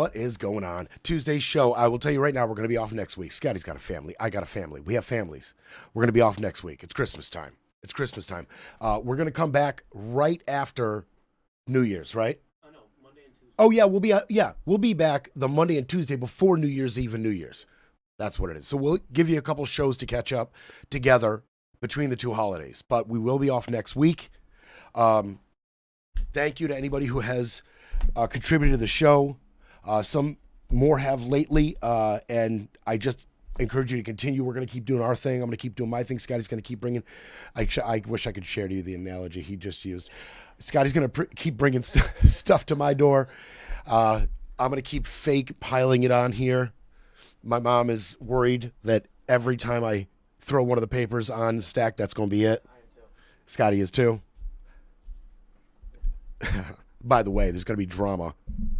What is going on? Tuesday's show, I will tell you right now, we're going to be off next week. Scotty's got a family. I got a family. We have families. We're going to be off next week. It's Christmas time. It's Christmas time. We're going to come back right after New Year's, right? No, Monday and Tuesday. Oh, yeah, we'll be back the Monday and Tuesday before New Year's Eve and New Year's. That's what it is. So we'll give you a couple shows to catch up together between the two holidays. But we will be off next week. Thank you to anybody who has contributed to the show. Some more have lately, and I just encourage you to continue. We're going to keep doing our thing. I'm going to keep doing my thing. Scotty's going to keep bringing. I wish I could share to you the analogy he just used. Scotty's going to keep bringing stuff to my door. I'm going to keep fake piling it on here. My mom is worried that every time I throw one of the papers on the stack, that's going to be it. I am too. Scotty is too. By the way, there's going to be drama,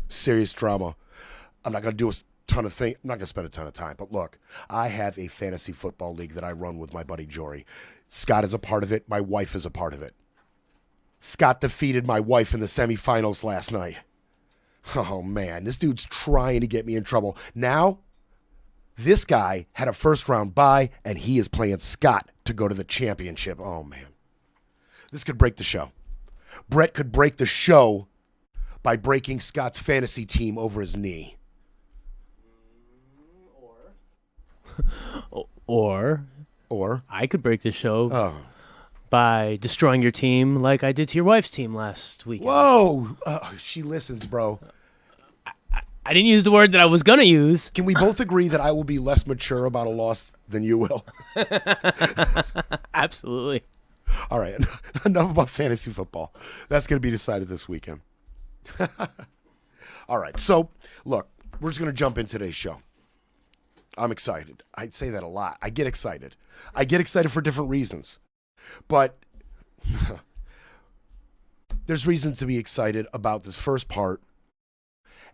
serious drama. I'm not going to do a ton of things. I'm not going to spend a ton of time. But look, I have a fantasy football league that I run with my buddy Jory. Scott is a part of it. My wife is a part of it. Scott defeated my wife in the semifinals last night. Oh, man, this dude's trying to get me in trouble. Now, this guy had a first-round bye, and he is playing Scott to go to the championship. Oh, man. This could break the show. Brett could break the show by breaking Scott's fantasy team over his knee. Or I could break the show by destroying your team like I did to your wife's team last weekend. Whoa! She listens, bro. I didn't use the word that I was going to use. Can we both agree that I will be less mature about a loss than you will? Absolutely. All right, enough about fantasy football. That's going to be decided this weekend. All right, so, look, we're just going to jump into today's show. I'm excited. I say that a lot. I get excited. I get excited for different reasons. But there's reasons to be excited about this first part.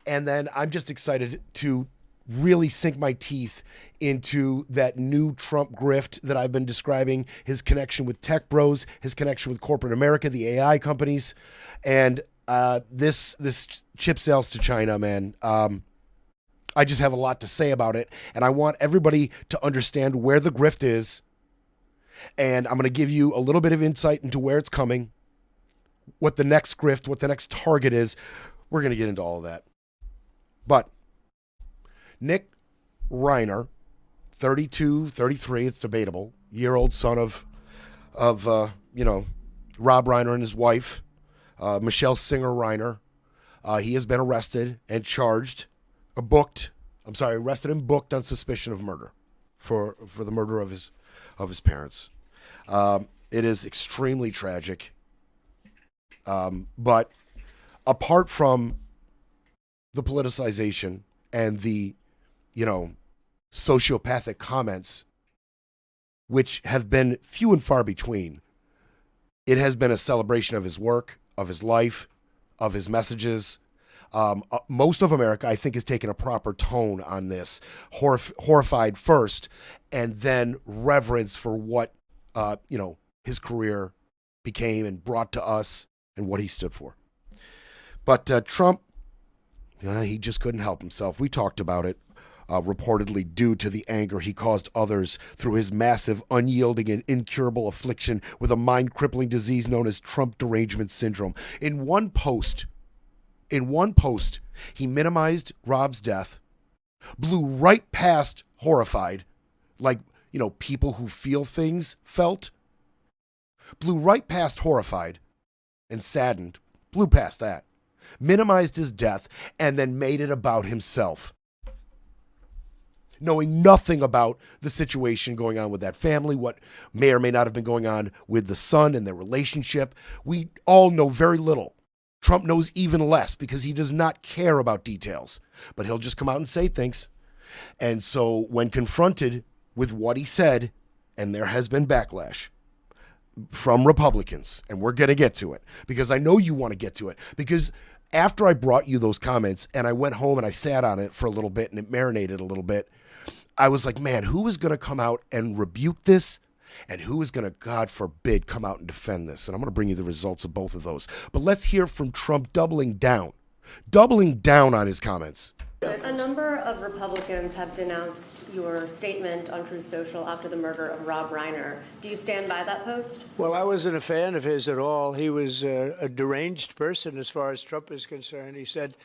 And then I'm just excited to really sink my teeth into that new Trump grift that I've been describing, his connection with tech bros, his connection with corporate America, the AI companies, and this chip sales to China, man. I just have a lot to say about it, and I want everybody to understand where the grift is, and I'm going to give you a little bit of insight into where it's coming, what the next grift, what the next target is. We're going to get into all of that. But Nick Reiner, 32, 33, it's debatable, year-old son of Rob Reiner and his wife, Michelle Singer Reiner. He has been arrested and charged, arrested and booked on suspicion of murder for the murder of his parents. It is extremely tragic. But apart from the politicization and the, sociopathic comments, which have been few and far between, it has been a celebration of his work, of his life, of his messages. Most of America, I think, has taken a proper tone on this, horrified first, and then reverence for what, his career became and brought to us and what he stood for. But Trump, he just couldn't help himself. We talked about it, reportedly due to the anger he caused others through his massive, unyielding, and incurable affliction with a mind-crippling disease known as Trump derangement syndrome. In one post, he minimized Rob's death, blew right past horrified, like, people who feel things felt, blew right past horrified and saddened, blew past that, minimized his death, and then made it about himself. Knowing nothing about the situation going on with that family, what may or may not have been going on with the son and their relationship. We all know very little. Trump knows even less because he does not care about details, but he'll just come out and say things. And so when confronted with what he said, and there has been backlash from Republicans, and we're going to get to it because I know you want to get to it, because after I brought you those comments and I went home and I sat on it for a little bit and it marinated a little bit, I was like, man, who is going to come out and rebuke this? And who is going to, God forbid, come out and defend this? And I'm going to bring you the results of both of those. But let's hear from Trump doubling down on his comments. A number of Republicans have denounced your statement on Truth Social after the murder of Rob Reiner. Do you stand by that post? Well, I wasn't a fan of his at all. He was a deranged person as far as Trump is concerned. He said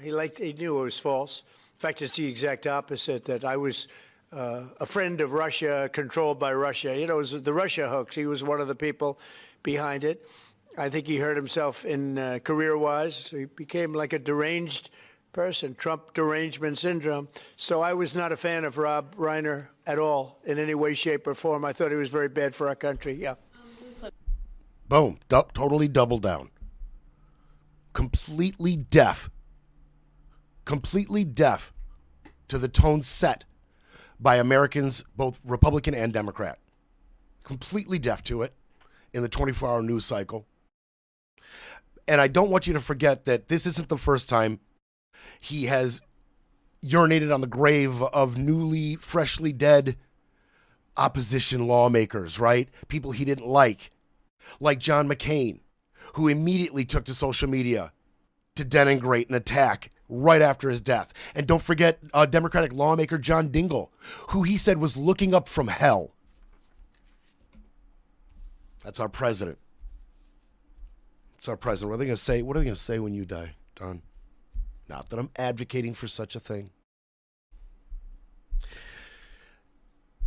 he knew it was false. In fact, it's the exact opposite, that I was a friend of Russia, controlled by Russia. You know, it was the Russia hoax. He was one of the people behind it. I think he hurt himself in career-wise. He became like a deranged person, Trump derangement syndrome. So I was not a fan of Rob Reiner at all in any way, shape, or form. I thought he was very bad for our country. Yeah. Boom. Totally double down. Completely deaf. Completely deaf to the tone set by Americans, both Republican and Democrat. Completely deaf to it in the 24-hour news cycle. And I don't want you to forget that this isn't the first time he has urinated on the grave of newly, freshly dead opposition lawmakers, right? People he didn't like John McCain, who immediately took to social media to denigrate and attack right after his death. And don't forget Democratic lawmaker John Dingell, who he said was looking up from hell. That's our president. It's our president. What are they going to say? What are they going to say when you die, Don? Not that I'm advocating for such a thing.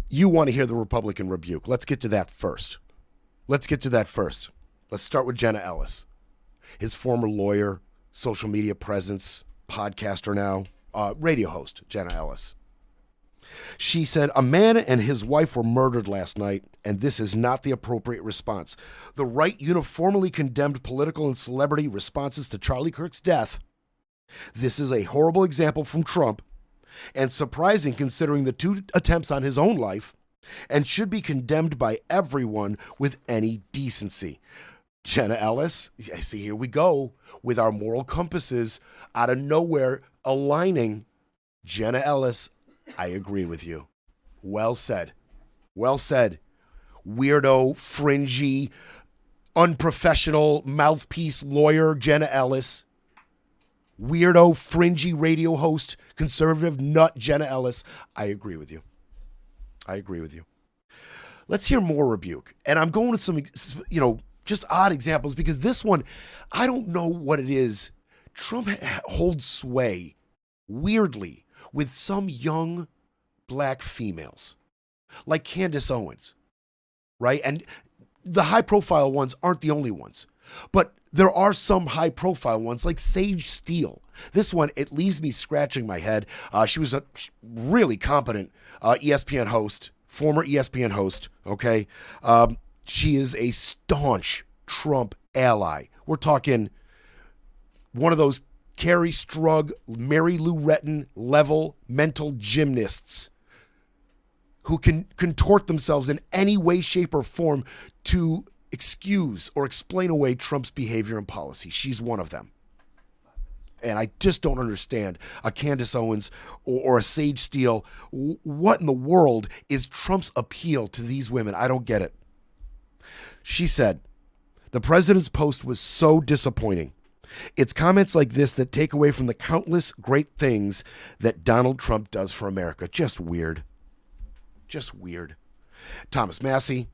You want to hear the Republican rebuke. Let's get to that first. Let's start with Jenna Ellis, his former lawyer, social media presence, podcaster now, radio host, Jenna Ellis. She said, a man and his wife were murdered last night, and this is not the appropriate response. The right uniformly condemned political and celebrity responses to Charlie Kirk's death. This is a horrible example from Trump, and surprising considering the 2 attempts on his own life, and should be condemned by everyone with any decency. Jenna Ellis, I see, here we go with our moral compasses out of nowhere aligning. Jenna Ellis, I agree with you. Well said. Well said. Weirdo, fringy, unprofessional mouthpiece lawyer Jenna Ellis. Weirdo, fringy radio host, conservative nut Jenna Ellis. I agree with you. Let's hear more rebuke. And I'm going with some, just odd examples, because this one, I don't know what it is. Trump holds sway, weirdly, with some young black females, like Candace Owens, right? And the high-profile ones aren't the only ones. But there are some high-profile ones, like Sage Steele. This one, it leaves me scratching my head. She was a really competent ESPN host, former ESPN host, okay? She is a staunch Trump ally. We're talking one of those Carrie Strug, Mary Lou Retton level mental gymnasts who can contort themselves in any way, shape, or form to excuse or explain away Trump's behavior and policy. She's one of them. And I just don't understand a Candace Owens or a Sage Steele. What in the world is Trump's appeal to these women? I don't get it. She said, the president's post was so disappointing. It's comments like this that take away from the countless great things that Donald Trump does for America. Just weird. Thomas Massie,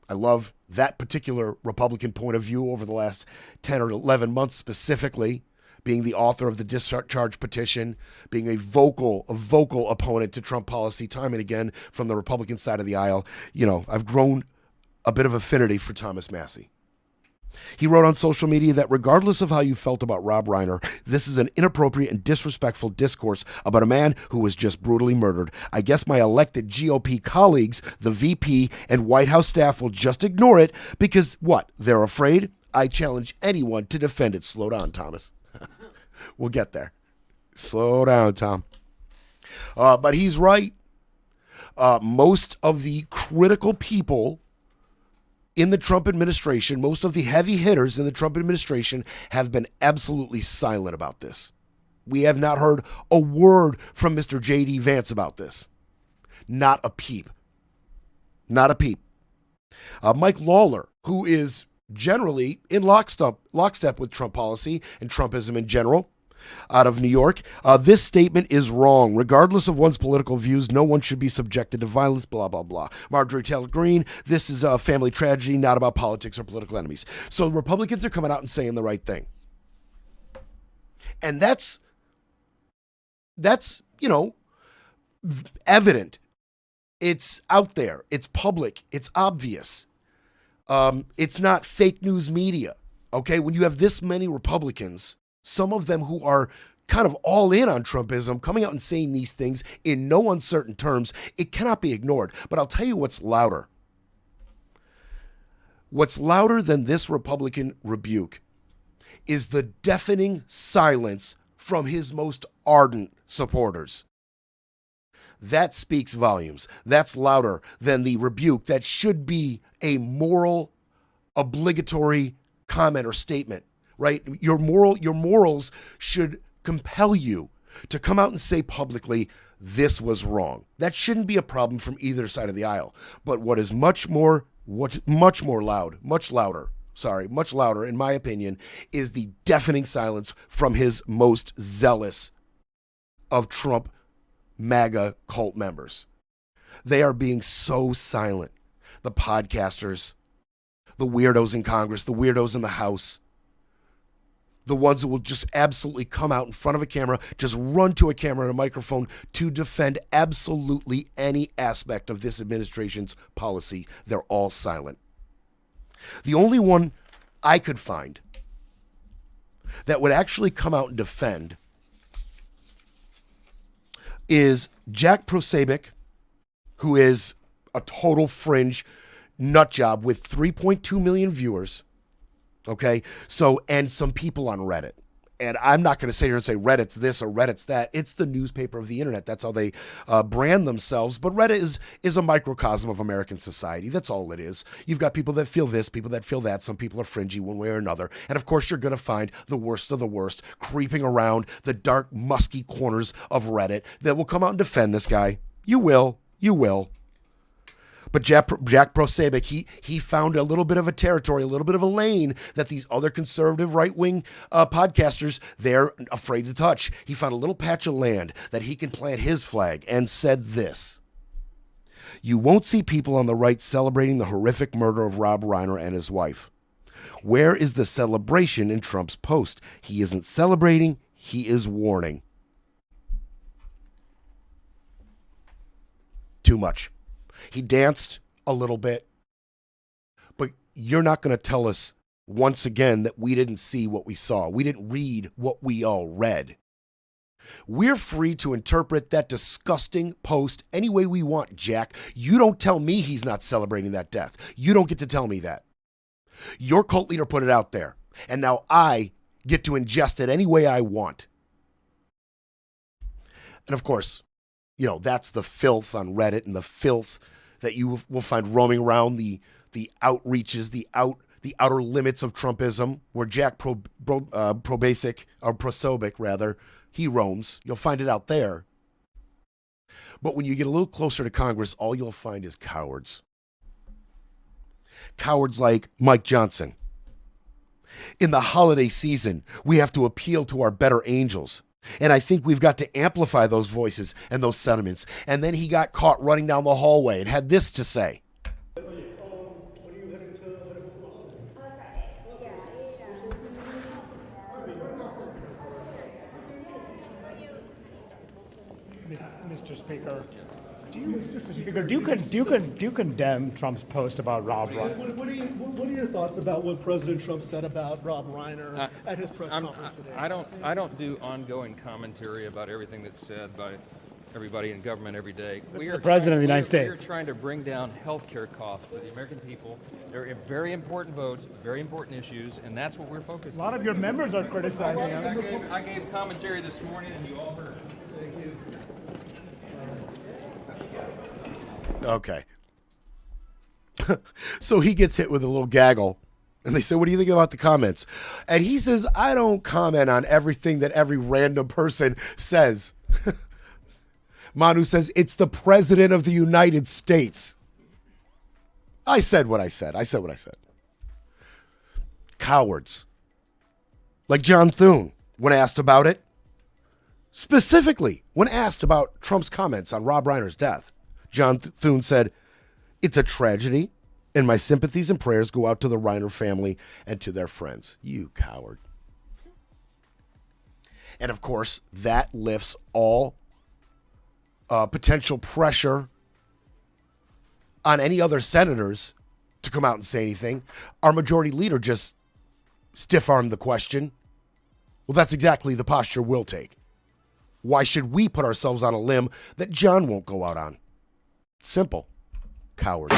I love that particular Republican point of view over the last 10 or 11 months specifically, being the author of the discharge petition, being a vocal opponent to Trump policy time and again from the Republican side of the aisle. I've grown a bit of affinity for Thomas Massie. He wrote on social media that regardless of how you felt about Rob Reiner, this is an inappropriate and disrespectful discourse about a man who was just brutally murdered. I guess my elected GOP colleagues, the VP, and White House staff will just ignore it because, what, they're afraid? I challenge anyone to defend it. Slow down, Thomas. We'll get there. Slow down, Tom. But he's right. Most of the critical people in the Trump administration, most of the heavy hitters in the Trump administration have been absolutely silent about this. We have not heard a word from Mr. J.D. Vance about this. Not a peep. Mike Lawler, who is generally in lockstep with Trump policy and Trumpism in general, out of New York. This statement is wrong. Regardless of one's political views, no one should be subjected to violence, blah, blah, blah. Marjorie Taylor Greene, this is a family tragedy, not about politics or political enemies. So Republicans are coming out and saying the right thing. And that's evident. It's out there. It's public. It's obvious. It's not fake news media. Okay, when you have this many Republicans, some of them who are kind of all in on Trumpism, coming out and saying these things in no uncertain terms, it cannot be ignored. But I'll tell you what's louder. What's louder than this Republican rebuke is the deafening silence from his most ardent supporters. That speaks volumes. That's louder than the rebuke that should be a moral, obligatory comment or statement, right? Your morals should compel you to come out and say publicly, this was wrong. That shouldn't be a problem from either side of the aisle. But what is much louder, in my opinion, is the deafening silence from his most zealous of Trump MAGA cult members. They are being so silent. The podcasters, the weirdos in Congress, the weirdos in the House, the ones who will just absolutely come out in front of a camera, just run to a camera and a microphone to defend absolutely any aspect of this administration's policy. They're all silent. The only one I could find that would actually come out and defend is Jack Prosabic, who is a total fringe nut job with 3.2 million viewers. Okay, so, and some people on Reddit. And I'm not going to sit here and say Reddit's this or Reddit's that. It's the newspaper of the internet. That's how they brand themselves. But Reddit is a microcosm of American society. That's all it is. You've got people that feel this, people that feel that. Some people are fringy one way or another. And of course, you're going to find the worst of the worst creeping around the dark, musky corners of Reddit that will come out and defend this guy. You will. You will. But Jack Prosabic, he found a little bit of a territory, a little bit of a lane that these other conservative right-wing podcasters, they're afraid to touch. He found a little patch of land that he can plant his flag and said this: "You won't see people on the right celebrating the horrific murder of Rob Reiner and his wife. Where is the celebration in Trump's post? He isn't celebrating, he is warning." Too much. He danced a little bit, but you're not going to tell us once again that we didn't see what we saw. We didn't read what we all read. We're free to interpret that disgusting post any way we want, Jack. You don't tell me he's not celebrating that death. You don't get to tell me that. Your cult leader put it out there, and now I get to ingest it any way I want. And of course, that's the filth on Reddit and the filth that you will find roaming around the outreaches, the outer limits of Trumpism, where Jack Prosabic rather, he roams. You'll find it out there. But when you get a little closer to Congress, all you'll find is cowards. Cowards like Mike Johnson. In the holiday season, we have to appeal to our better angels. And I think we've got to amplify those voices and those sentiments. And then he got caught running down the hallway and had this to say. Mr. Speaker, do you condemn Trump's post about Rob Reiner? What are your thoughts about what President Trump said about Rob Reiner at his press conference today? I don't do ongoing commentary about everything that's said by everybody in government every day. We are the President of the United States. We are trying to bring down health care costs for the American people. They're very important votes, very important issues, and that's what we're focused on. A lot of your members are criticizing him. I gave commentary this morning, and you all heard it. Thank you. Okay. So he gets hit with a little gaggle, and they say, "What do you think about the comments?" And he says, "I don't comment on everything that every random person says." Manu says, "It's the President of the United States." I said what I said. Cowards. Like John Thune, when asked about it, Specifically, when asked about Trump's comments on Rob Reiner's death, John Thune said, "It's a tragedy, and my sympathies and prayers go out to the Reiner family and to their friends." You coward. And of course, that lifts all potential pressure on any other senators to come out and say anything. Our majority leader just stiff-armed the question. Well, that's exactly the posture we'll take. Why should we put ourselves on a limb that John won't go out on? Simple. Cowards.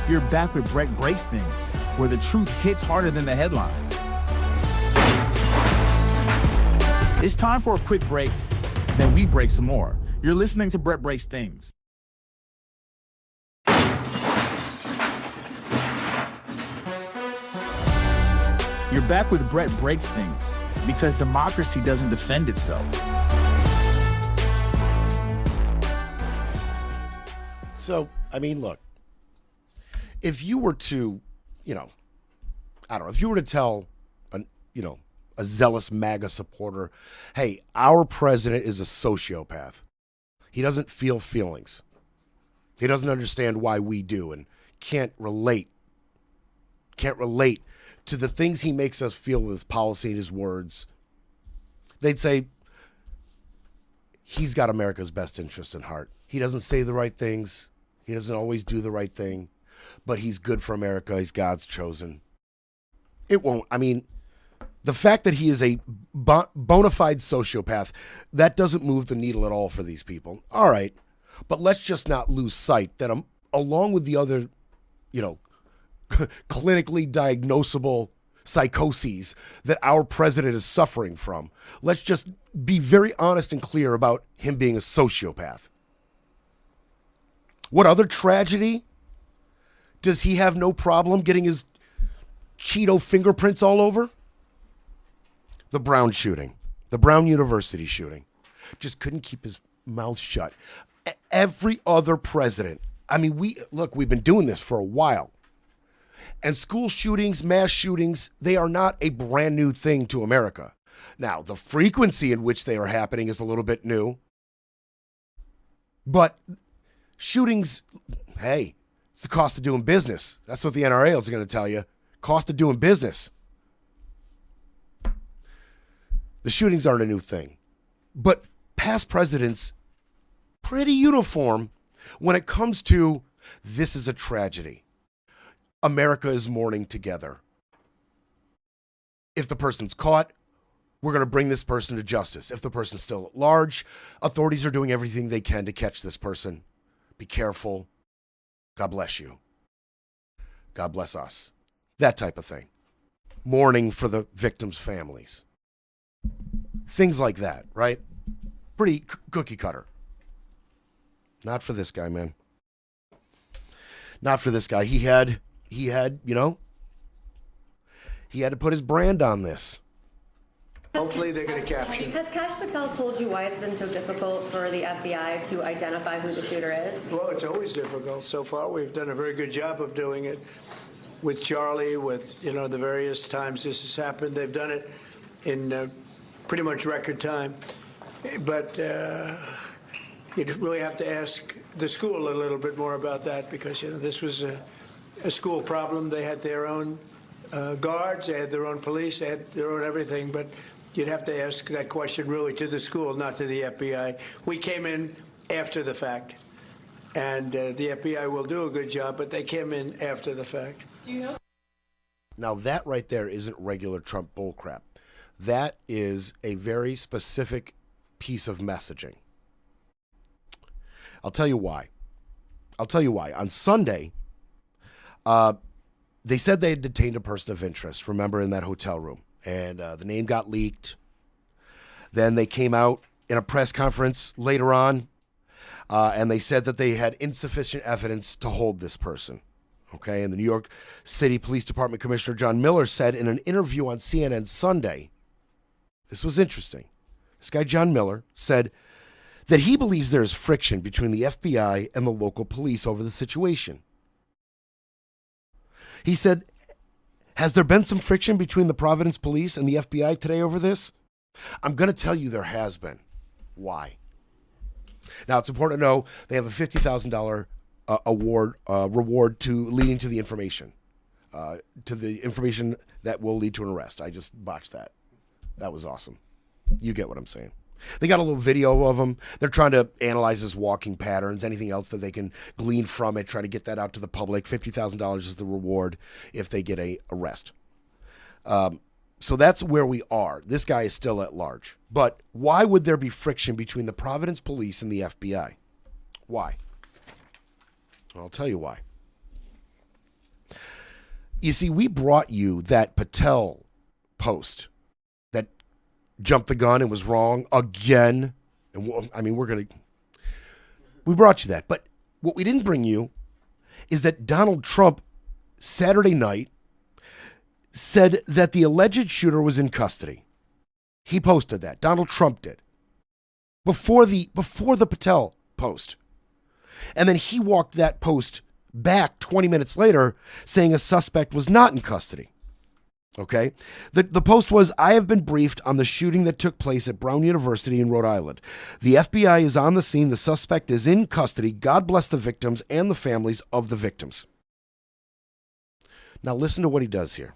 You're back with Brett Breaks Things, where the truth hits harder than the headlines. It's time for a quick break, then we break some more. You're listening to Brett Breaks Things. You're back with Brett Breaks Things, because democracy doesn't defend itself. So, I mean, look, if you were to, if you were to tell, a zealous MAGA supporter, hey, our president is a sociopath. He doesn't feel feelings. He doesn't understand why we do and can't relate to the things he makes us feel with his policy and his words. They'd say, he's got America's best interest in heart. He doesn't say the right things. He doesn't always do the right thing, but he's good for America. He's God's chosen. It won't, the fact that he is a bona fide sociopath, that doesn't move the needle at all for these people. All right, but let's just not lose sight that along with the other, clinically diagnosable psychoses that our president is suffering from, let's just be very honest and clear about him being a sociopath. What other tragedy? Does he have no problem getting his Cheeto fingerprints all over? The Brown shooting, the Brown University shooting. Just couldn't keep his mouth shut. Every other president, we've been doing this for a while. And school shootings, mass shootings, they are not a brand new thing to America. Now, the frequency in which they are happening is a little bit new. But shootings, hey, it's the cost of doing business. That's what the NRA is going to tell you. Cost of doing business. The shootings aren't a new thing. But past presidents, pretty uniform when it comes to this is a tragedy. America is mourning together. If the person's caught, we're going to bring this person to justice. If the person's still at large, authorities are doing everything they can to catch this person. Be careful. God bless you. God bless us. That type of thing. Mourning for the victims' families. Things like that, right? Pretty cookie cutter. Not for this guy, man. Not for this guy. He had, he had to put his brand on this. Hopefully they're going to capture him. Has Kash Patel told you why it's been so difficult for the FBI to identify who the shooter is? Well, it's always difficult. So far, we've done a very good job of doing it with Charlie, with, the various times this has happened. They've done it in pretty much record time. But you'd really have to ask the school a little bit more about that because, this was a school problem. They had their own guards, they had their own police, they had their own everything. But you'd have to ask that question really to the school, not to the FBI. We came in after the fact. And the FBI will do a good job, but they came in after the fact. Now, that right there isn't regular Trump bullcrap. That is a very specific piece of messaging. I'll tell you why. On Sunday, they said they had detained a person of interest, remember, in that hotel room. And the name got leaked. Then they came out in a press conference later on, and they said that they had insufficient evidence to hold this person. Okay, and the New York City Police Department Commissioner John Miller said in an interview on CNN Sunday, this was interesting. This guy, John Miller, said that he believes there is friction between the FBI and the local police over the situation. He said, Has there been some friction between the Providence Police and the FBI today over this? I'm going to tell you there has been. Why? Now, it's important to know they have a $50,000 reward to leading to the information, that will lead to an arrest. I just botched that. That was awesome. You get what I'm saying. They got a little video of him. They're trying to analyze his walking patterns, anything else that they can glean from it, try to get that out to the public. $50,000 is the reward if they get a arrest. So that's where we are. This guy is still at large. But why would there be friction between the Providence Police and the FBI? Why? I'll tell you why. You see, we brought you that Patel post that jumped the gun and was wrong again. And we brought you that. But what we didn't bring you is that Donald Trump, Saturday night, said that the alleged shooter was in custody. He posted that. Donald Trump did. Before the Patel post. And then he walked that post back 20 minutes later saying a suspect was not in custody. Okay? The post was, I have been briefed on the shooting that took place at Brown University in Rhode Island. The FBI is on the scene. The suspect is in custody. God bless the victims and the families of the victims. Now listen to what he does here.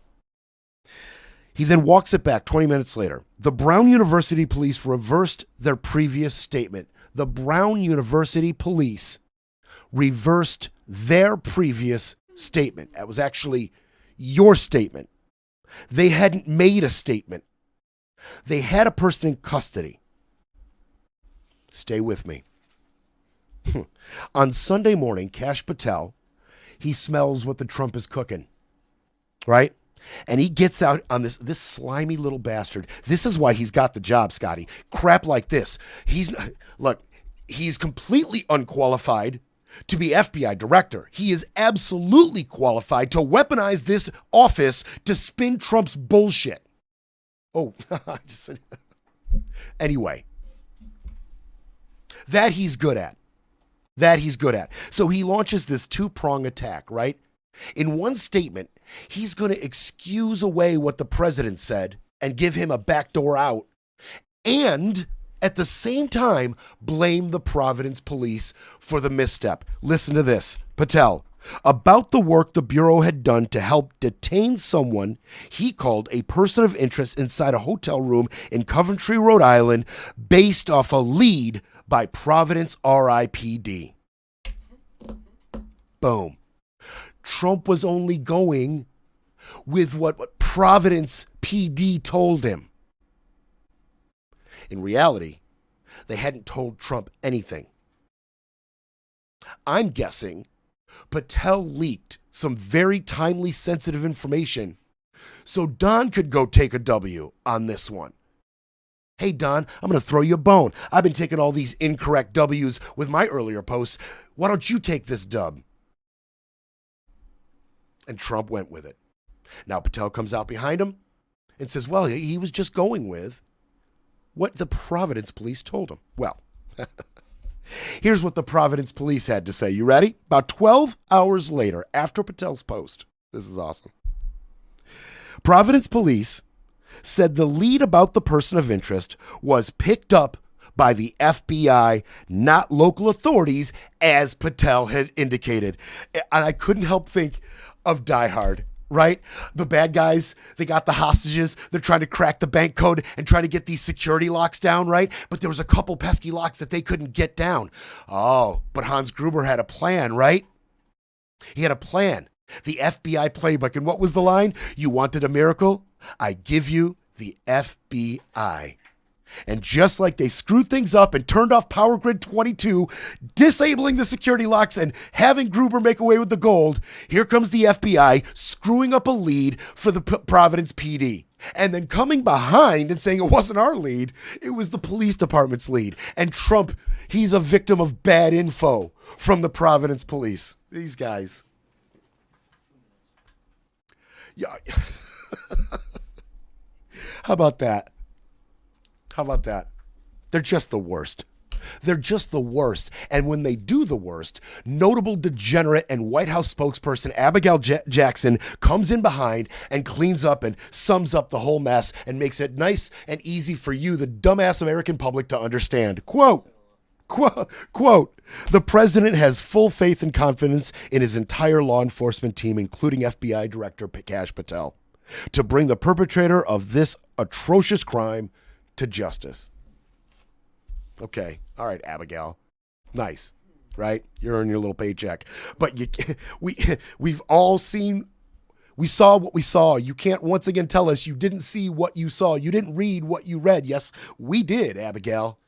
He then walks it back 20 minutes later. The Brown University police reversed their previous statement. The Brown University police reversed their previous statement. That was actually your statement. They hadn't made a statement. They had a person in custody. Stay with me. On Sunday morning, Kash Patel, he smells what the Trump is cooking, right? And he gets out on this slimy little bastard. This is why he's got the job, Scotty. Crap like this. He's completely unqualified to be FBI director. He is absolutely qualified to weaponize this office to spin Trump's bullshit. Oh, I just said. Anyway, that he's good at. So he launches this two-prong attack, right? In one statement, he's going to excuse away what the president said and give him a backdoor out, and at the same time, blame the Providence police for the misstep. Listen to this. Patel, about the work the Bureau had done to help detain someone he called a person of interest inside a hotel room in Coventry, Rhode Island, based off a lead by Providence RIPD. Boom. Trump was only going with what Providence PD told him. In reality, they hadn't told Trump anything. I'm guessing Patel leaked some very timely, sensitive information so Don could go take a W on this one. Hey, Don, I'm going to throw you a bone. I've been taking all these incorrect W's with my earlier posts. Why don't you take this dub? And Trump went with it. Now Patel comes out behind him and says, well, he was just going with what the Providence police told him. Well, here's what the Providence police had to say. You ready? About 12 hours later, after Patel's post, this is awesome. Providence police said the lead about the person of interest was picked up by the FBI, not local authorities, as Patel had indicated. And I couldn't help think of Die Hard, right? The bad guys, they got the hostages. They're trying to crack the bank code and trying to get these security locks down, right? But there was a couple pesky locks that they couldn't get down. Oh, but Hans Gruber had a plan, right? He had a plan. The FBI playbook. And what was the line? You wanted a miracle? I give you the FBI. And just like they screwed things up and turned off Power Grid 22, disabling the security locks and having Gruber make away with the gold, here comes the FBI screwing up a lead for the Providence PD. And then coming behind and saying it wasn't our lead, it was the police department's lead. And Trump, he's a victim of bad info from the Providence police. These guys. Yeah. How about that? How about that? They're just the worst. They're just the worst. And when they do the worst, notable degenerate and White House spokesperson Abigail Jackson comes in behind and cleans up and sums up the whole mess and makes it nice and easy for you, the dumbass American public, to understand. Quote, the president has full faith and confidence in his entire law enforcement team, including FBI Director Kash Patel, to bring the perpetrator of this atrocious crime to justice. Okay. All right, Abigail. Nice, right? You're earning your little paycheck. But we've all seen, we saw what we saw. You can't once again tell us you didn't see what you saw. You didn't read what you read. Yes, we did, Abigail.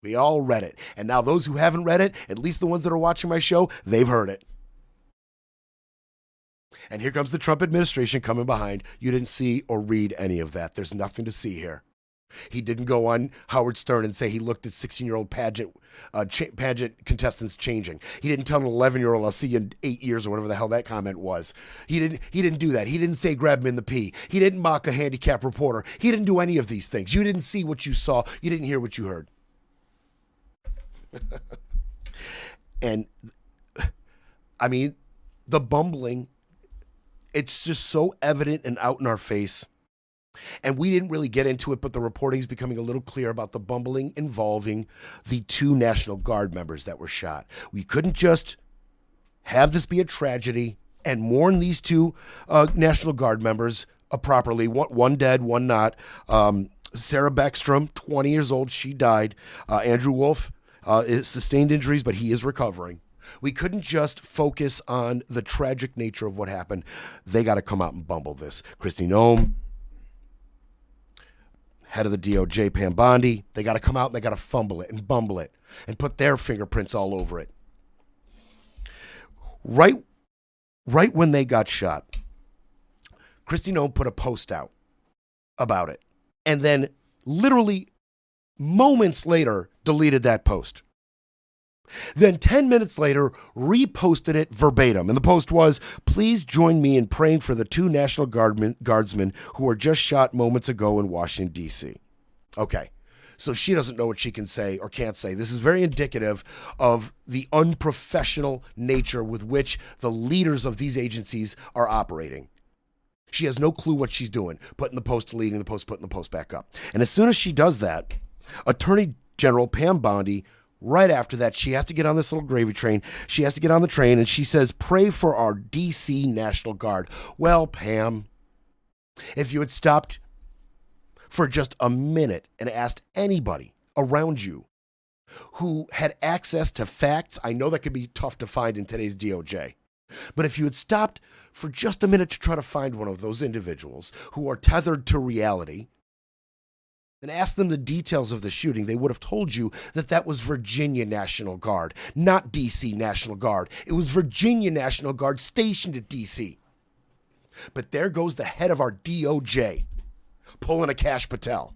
We all read it. And now those who haven't read it, at least the ones that are watching my show, they've heard it. And here comes the Trump administration coming behind. You didn't see or read any of that. There's nothing to see here. He didn't go on Howard Stern and say he looked at 16-year-old pageant contestants changing. He didn't tell an 11-year-old, I'll see you in 8 years, or whatever the hell that comment was. He didn't do that. He didn't say grab him in the pee. He didn't mock a handicapped reporter. He didn't do any of these things. You didn't see what you saw. You didn't hear what you heard. And I mean, the bumbling, it's just so evident and out in our face. And we didn't really get into it, but the reporting is becoming a little clear about the bumbling involving the 2 National Guard members that were shot. We couldn't just have this be a tragedy and mourn these 2 National Guard members properly. One dead, one not. Sarah Beckstrom, 20 years old, she died. Andrew Wolf sustained injuries, but he is recovering. We couldn't just focus on the tragic nature of what happened. They got to come out and bumble this. Kristi Noem, head of the DOJ, Pam Bondi, they got to come out and they got to fumble it and bumble it and put their fingerprints all over it. Right when they got shot, Kristi Noem put a post out about it and then literally moments later deleted that post. Then 10 minutes later, reposted it verbatim. And the post was, please join me in praying for the 2 National Guardsmen who were just shot moments ago in Washington, D.C. Okay, so she doesn't know what she can say or can't say. This is very indicative of the unprofessional nature with which the leaders of these agencies are operating. She has no clue what she's doing, putting the post, deleting the post, putting the post back up. And as soon as she does that, Attorney General Pam Bondi, right after that, she has to get on this little gravy train. She has to get on the train, and she says, pray for our D.C. National Guard. Well, Pam, if you had stopped for just a minute and asked anybody around you who had access to facts, I know that could be tough to find in today's DOJ, but if you had stopped for just a minute to try to find one of those individuals who are tethered to reality and asked them the details of the shooting, they would have told you that that was Virginia National Guard, not D.C. National Guard. It was Virginia National Guard stationed at D.C. But there goes the head of our DOJ, pulling a Kash Patel.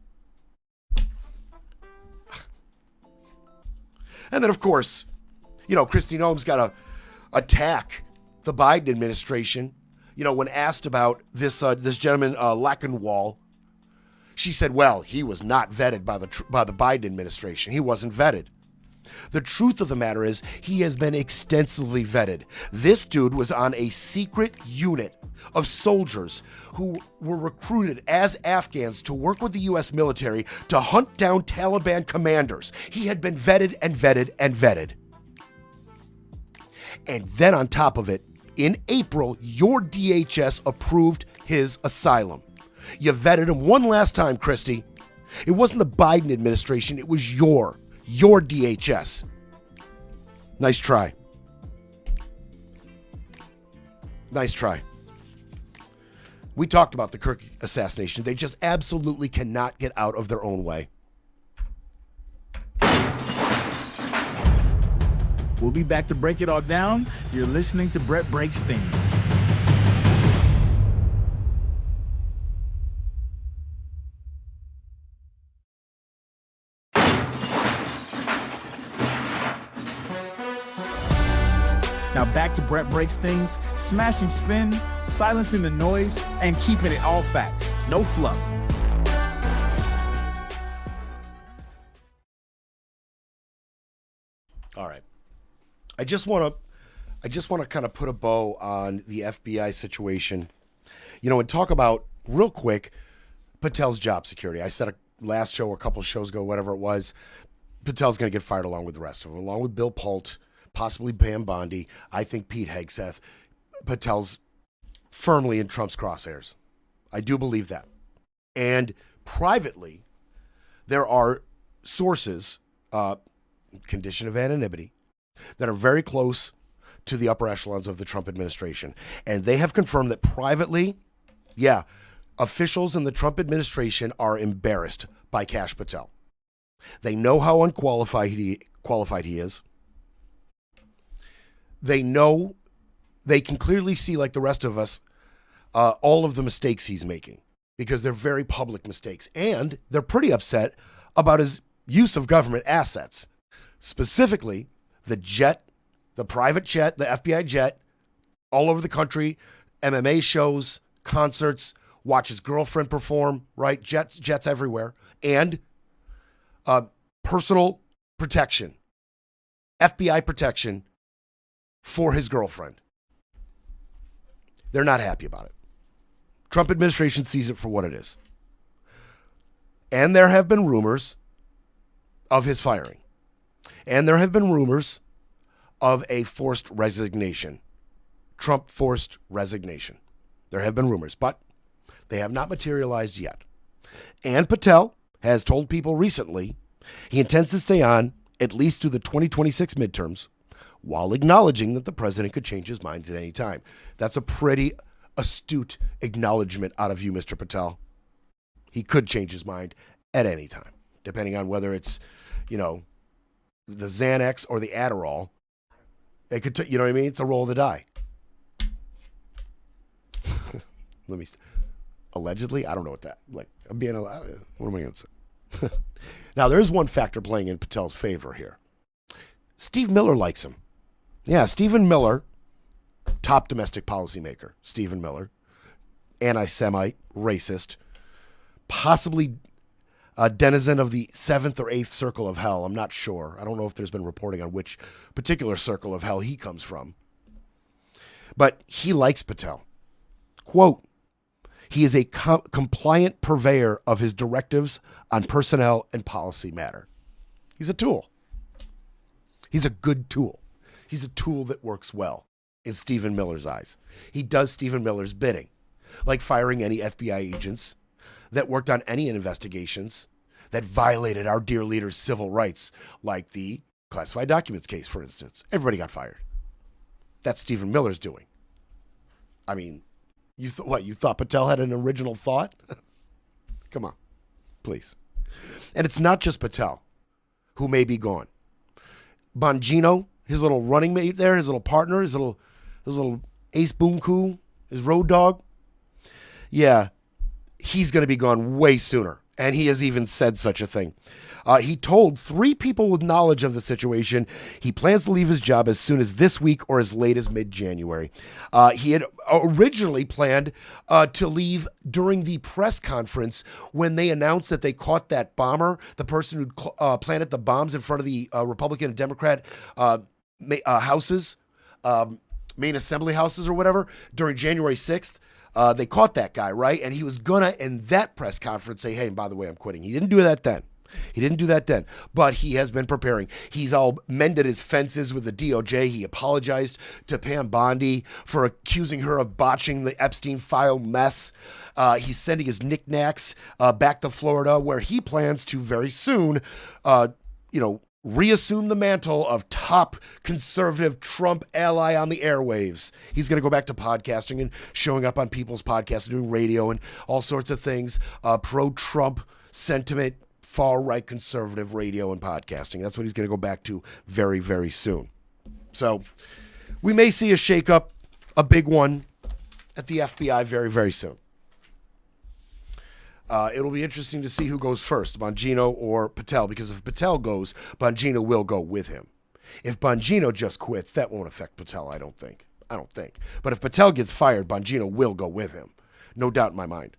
And then, of course, Kristi Noem's got to attack the Biden administration. When asked about this gentleman, Lackenwall, she said, well, he was not vetted by the Biden administration. He wasn't vetted. The truth of the matter is he has been extensively vetted. This dude was on a secret unit of soldiers who were recruited as Afghans to work with the U.S. military to hunt down Taliban commanders. He had been vetted and vetted and vetted. And then on top of it, in April, your DHS approved his asylum. You vetted him one last time, Kristi. It wasn't the Biden administration. It was your DHS. Nice try. Nice try. We talked about the Kirk assassination. They just absolutely cannot get out of their own way. We'll be back to break it all down. You're listening to Brett Breaks Things. Now back to Brett Breaks Things, smashing spin, silencing the noise, and keeping it all facts, no fluff. All right. I just want to kind of put a bow on the FBI situation, and talk about real quick Patel's job security. I said last show or a couple of shows ago, whatever it was, Patel's going to get fired along with the rest of them, along with Bill Pult, possibly Pam Bondi. I think Pete Hegseth. Patel's firmly in Trump's crosshairs. I do believe that. And privately, there are sources, condition of anonymity, that are very close to the upper echelons of the Trump administration. And they have confirmed that privately, officials in the Trump administration are embarrassed by Kash Patel. They know how unqualified he is. They know, they can clearly see, like the rest of us, all of the mistakes he's making, because they're very public mistakes. And they're pretty upset about his use of government assets, specifically the jet, the private jet, the FBI jet, all over the country, MMA shows, concerts, watch his girlfriend perform, right? Jets everywhere. And personal protection, FBI protection for his girlfriend. They're not happy about it. Trump administration sees it for what it is. And there have been rumors of his firing. And there have been rumors of a forced resignation. Trump forced resignation. There have been rumors, but they have not materialized yet. And Patel has told people recently he intends to stay on at least through the 2026 midterms, while acknowledging that the president could change his mind at any time. That's a pretty astute acknowledgement out of you, Mr. Patel. He could change his mind at any time, depending on whether it's, the Xanax or the Adderall. It could, you know what I mean? It's a roll of the die. Allegedly, I don't know what that, I'm being allowed. What am I going to say? Now, there's one factor playing in Patel's favor here. Steve Miller likes him. Yeah, Stephen Miller, top domestic policymaker. Stephen Miller, anti-Semite, racist, possibly a denizen of the 7th or 8th circle of hell. I'm not sure. I don't know if there's been reporting on which particular circle of hell he comes from. But he likes Patel. Quote, he is a compliant purveyor of his directives on personnel and policy matter. He's a tool. He's a good tool. He's a tool that works well in Stephen Miller's eyes. He does Stephen Miller's bidding, like firing any FBI agents that worked on any investigations that violated our dear leader's civil rights, like the classified documents case, for instance. Everybody got fired. That's Stephen Miller's doing. I mean, you thought Patel had an original thought? Come on, please. And it's not just Patel who may be gone. Bongino, his little running mate there, his little partner, his little ace boom coup, his road dog. Yeah, he's going to be gone way sooner. And he has even said such a thing. He told 3 people with knowledge of the situation he plans to leave his job as soon as this week or as late as mid-January. He had originally planned to leave during the press conference when they announced that they caught that bomber, the person who planted the bombs in front of the Republican and Democrat houses, main assembly houses or whatever, during January 6th. They caught that guy, right? And he was gonna, in that press conference, say, hey, and by the way, I'm quitting. He didn't do that then. But he has been preparing. He's all mended his fences with the DOJ. He apologized to Pam Bondi for accusing her of botching the Epstein file mess. He's sending his knickknacks back to Florida, where he plans to very soon, reassume the mantle of top conservative Trump ally on the airwaves. He's going to go back to podcasting and showing up on people's podcasts, doing radio and all sorts of things, pro-Trump sentiment, far-right conservative radio and podcasting. That's what he's going to go back to very, very soon. So we may see a shakeup, a big one, at the FBI very, very soon. It'll be interesting to see who goes first, Bongino or Patel, because if Patel goes, Bongino will go with him. If Bongino just quits, that won't affect Patel, I don't think. But if Patel gets fired, Bongino will go with him. No doubt in my mind.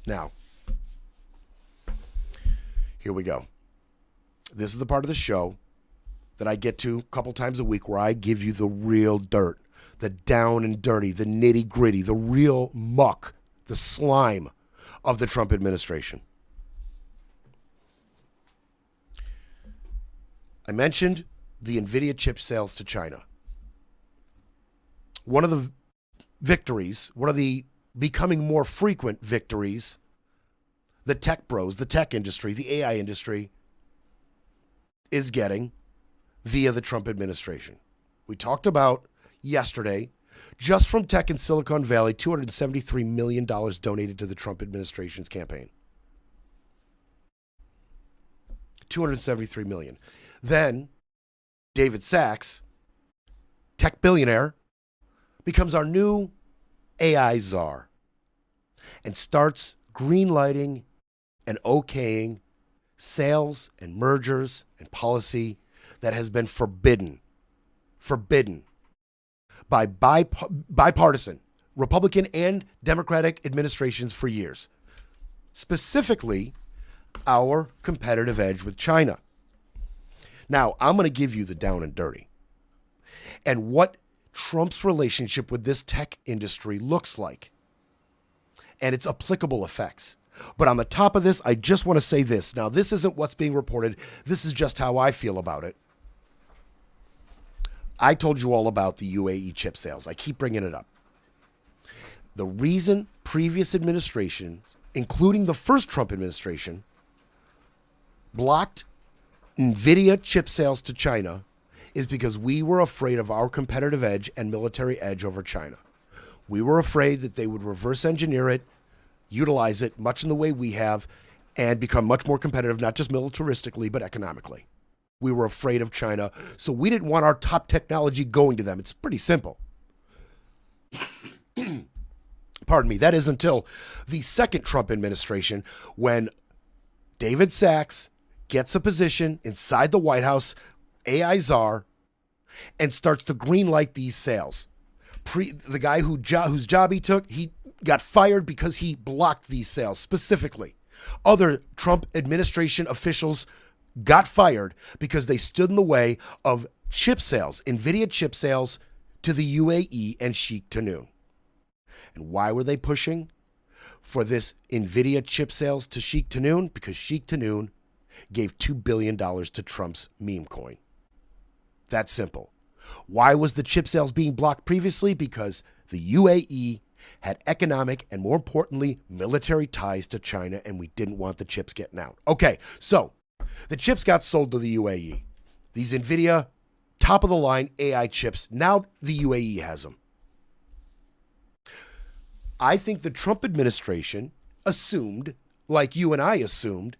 Now, here we go. this is the part of the show that I get to a couple times a week where I give you the real dirt, the down and dirty, the nitty gritty, the real muck, the slime of the Trump administration. I mentioned the NVIDIA chip sales to China. One of the victories, one of the becoming more frequent victories, the tech bros, the tech industry, the AI industry is getting via the Trump administration. We talked about yesterday, just from tech in Silicon Valley, $273 million donated to the Trump administration's campaign. $273 million. Then David Sachs, tech billionaire, becomes our new AI czar and starts greenlighting and okaying sales and mergers and policy that has been forbidden by bipartisan Republican and Democratic administrations for years. Specifically, our competitive edge with China. Now, I'm going to give you the down and dirty and what Trump's relationship with this tech industry looks like and its applicable effects. But on the top of this, I just want to say this. Now, this isn't what's being reported. This is just how I feel about it. I told you all about the UAE chip sales. I keep bringing it up. The reason previous administrations, including the first Trump administration, blocked NVIDIA chip sales to China is because we were afraid of our competitive edge and military edge over China. We were afraid that they would reverse engineer it, utilize it much in the way we have, and become much more competitive, not just militaristically, but economically. We were afraid of China, so we didn't want our top technology going to them. It's pretty simple. Pardon me. That is until the second Trump administration, when David Sachs gets a position inside the White House, AI czar, and starts to greenlight these sales. The guy whose job he took, he got fired because he blocked these sales specifically. Other Trump administration officials got fired because they stood in the way of chip sales, NVIDIA chip sales to the UAE and Sheikh Tahnoon. And why were they pushing for this NVIDIA chip sales to Sheikh Tahnoon? Because Sheikh Tahnoon gave $2 billion to Trump's meme coin. That's simple. Why was the chip sales being blocked previously? Because the UAE had economic and, more importantly, military ties to China, and we didn't want the chips getting out. Okay, so the chips got sold to the UAE. These NVIDIA top-of-the-line AI chips, now the UAE has them. I think the Trump administration assumed, like you and I assumed,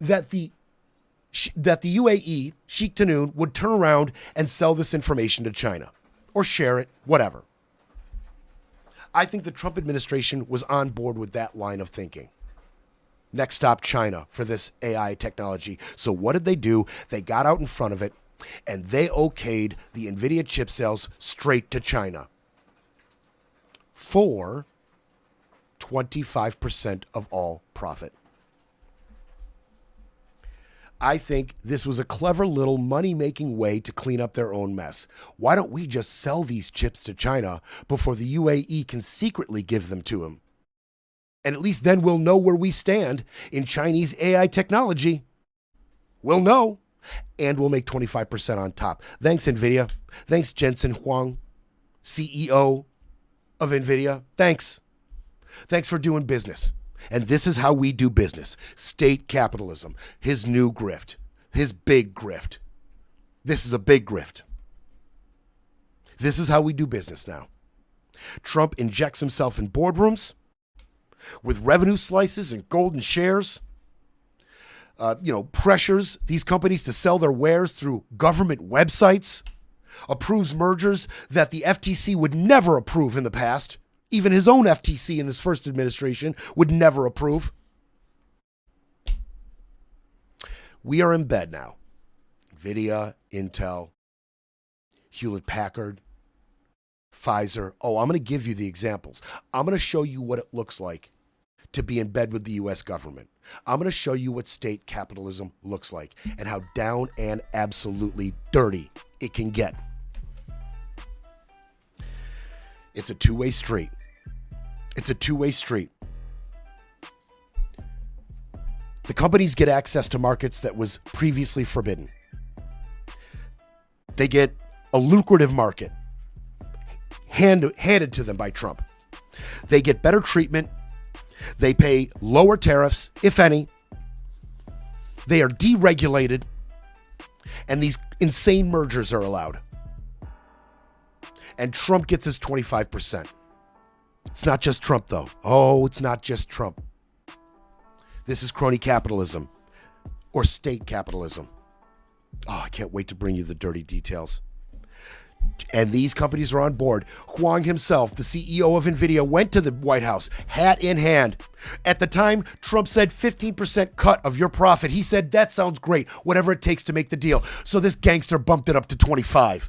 that the UAE, Sheikh Tahnoon, would turn around and sell this information to China or share it, whatever. I think the Trump administration was on board with that line of thinking. Next stop, China, for this AI technology. So what did they do? They got out in front of it, and they okayed the NVIDIA chip sales straight to China for 25% of all profit. I think this was a clever little money-making way to clean up their own mess. Why don't we just sell these chips to China before the UAE can secretly give them to them? And at least then we'll know where we stand in Chinese AI technology. We'll know. And we'll make 25% on top. Thanks, NVIDIA. Thanks, Jensen Huang, CEO of NVIDIA. Thanks. Thanks for doing business. And this is how we do business. State capitalism. His new grift. His big grift. This is a big grift. This is how we do business now. Trump injects himself in boardrooms with revenue slices and golden shares. Pressures these companies to sell their wares through government websites. Approves mergers that the FTC would never approve in the past. Even his own FTC in his first administration would never approve. We are in bed now. NVIDIA, Intel, Hewlett-Packard, Pfizer. Oh, I'm going to give you the examples. I'm going to show you what it looks like to be in bed with the U.S. government. I'm going to show you what state capitalism looks like and how down and absolutely dirty it can get. It's a two-way street. It's a two-way street. The companies get access to markets that was previously forbidden. They get a lucrative market handed to them by Trump. They get better treatment. They pay lower tariffs, if any. They are deregulated. And these insane mergers are allowed. And Trump gets his 25%. It's not just Trump, though. Oh, it's not just Trump. This is crony capitalism or state capitalism. Oh, I can't wait to bring you the dirty details. And these companies are on board. Huang himself, the CEO of NVIDIA, went to the White House, hat in hand. At the time, Trump said 15% cut of your profit. He said, that sounds great, whatever it takes to make the deal. So this gangster bumped it up to 25.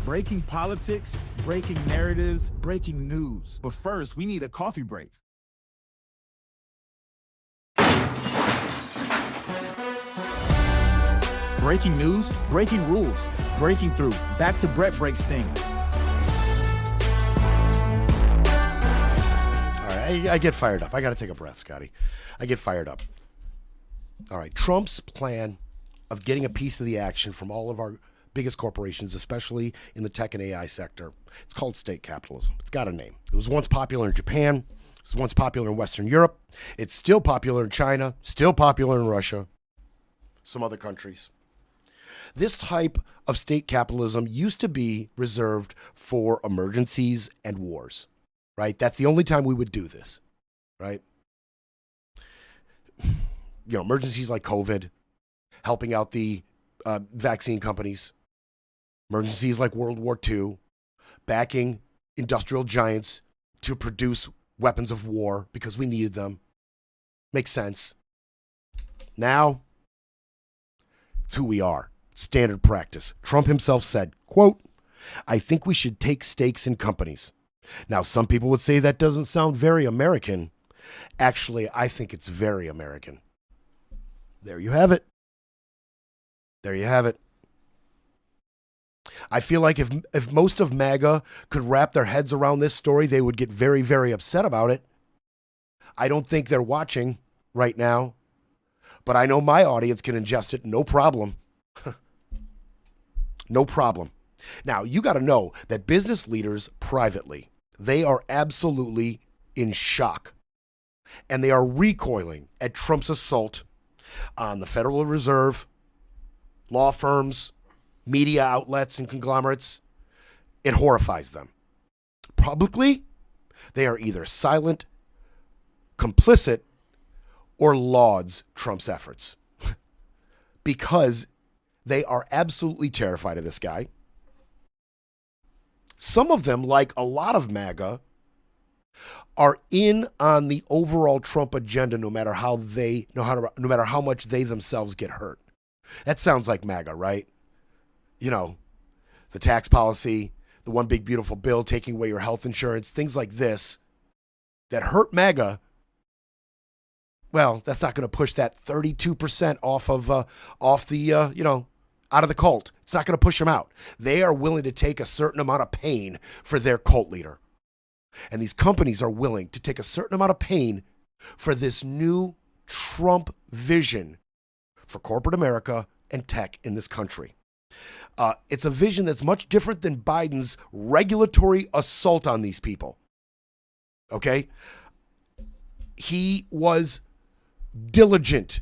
Breaking politics, breaking narratives, breaking news. But first, we need a coffee break. Breaking news, breaking rules, breaking through. Back to Brett Breaks Things. All right, I get fired up. I got to take a breath, Scotty. I get fired up. All right, Trump's plan of getting a piece of the action from all of our biggest corporations, especially in the tech and AI sector. It's called state capitalism. It's got a name. It was once popular in Japan. It was once popular in Western Europe. It's still popular in China, still popular in Russia, some other countries. This type of state capitalism used to be reserved for emergencies and wars, right? That's the only time we would do this, right? You know, emergencies like COVID, helping out the vaccine companies, emergencies like World War II, backing industrial giants to produce weapons of war because we needed them. Makes sense. Now, it's who we are. Standard practice. Trump himself said, quote, I think we should take stakes in companies. Now, some people would say that doesn't sound very American. Actually, I think it's very American. There you have it. There you have it. I feel like if most of MAGA could wrap their heads around this story, they would get very, very upset about it. I don't think they're watching right now, but I know my audience can ingest it, no problem. No problem. Now, you got to know that business leaders privately, they are absolutely in shock. And they are recoiling at Trump's assault on the Federal Reserve, law firms, media outlets, and conglomerates. It horrifies them. Publicly, they are either silent, complicit, or lauds Trump's efforts. Because they are absolutely terrified of this guy. Some of them, like a lot of MAGA, are in on the overall Trump agenda no matter how much they themselves get hurt. That sounds like MAGA, right? You know, the tax policy, the one big beautiful bill taking away your health insurance, things like this that hurt MAGA. Well, that's not going to push that 32% out of the cult. It's not going to push them out. They are willing to take a certain amount of pain for their cult leader. And these companies are willing to take a certain amount of pain for this new Trump vision for corporate America and tech in this country. It's a vision that's much different than Biden's regulatory assault on these people. Okay? He was diligent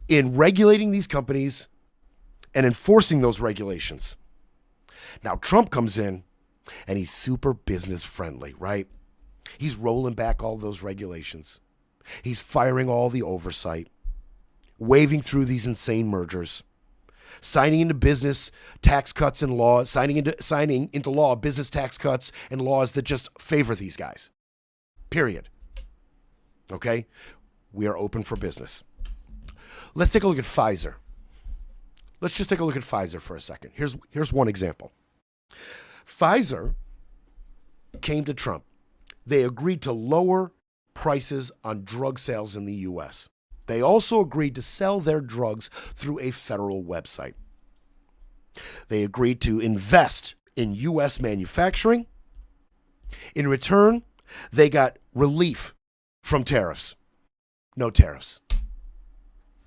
in regulating these companies and enforcing those regulations. Now, Trump comes in and he's super business friendly, right? He's rolling back all those regulations. He's firing all the oversight, waving through these insane mergers, signing into business tax cuts and laws, signing into law business tax cuts and laws that just favor these guys. Period. Okay? We are open for business. Let's take a look at Pfizer. Let's just take a look at Pfizer for a second. Here's one example. Pfizer came to Trump. They agreed to lower prices on drug sales in the U.S. They also agreed to sell their drugs through a federal website. They agreed to invest in U.S. manufacturing. In return, they got relief from tariffs. No tariffs.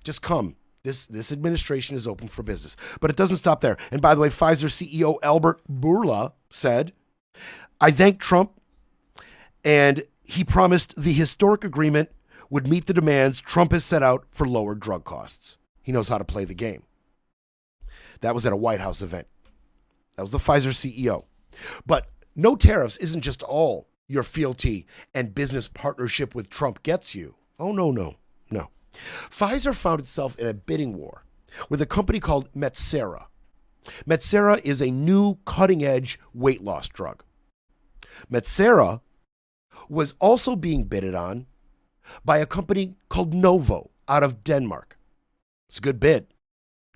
Just come. This administration is open for business. But it doesn't stop there. And by the way, Pfizer CEO Albert Bourla said, I thank Trump, and he promised the historic agreement would meet the demands Trump has set out for lower drug costs. He knows how to play the game. That was at a White House event. That was the Pfizer CEO. But no tariffs isn't just all your fealty and business partnership with Trump gets you. Oh, no. Pfizer found itself in a bidding war with a company called Metsera. Metsera is a new cutting-edge weight loss drug. Metsera was also being bidded on by a company called Novo out of Denmark. It's a good bid.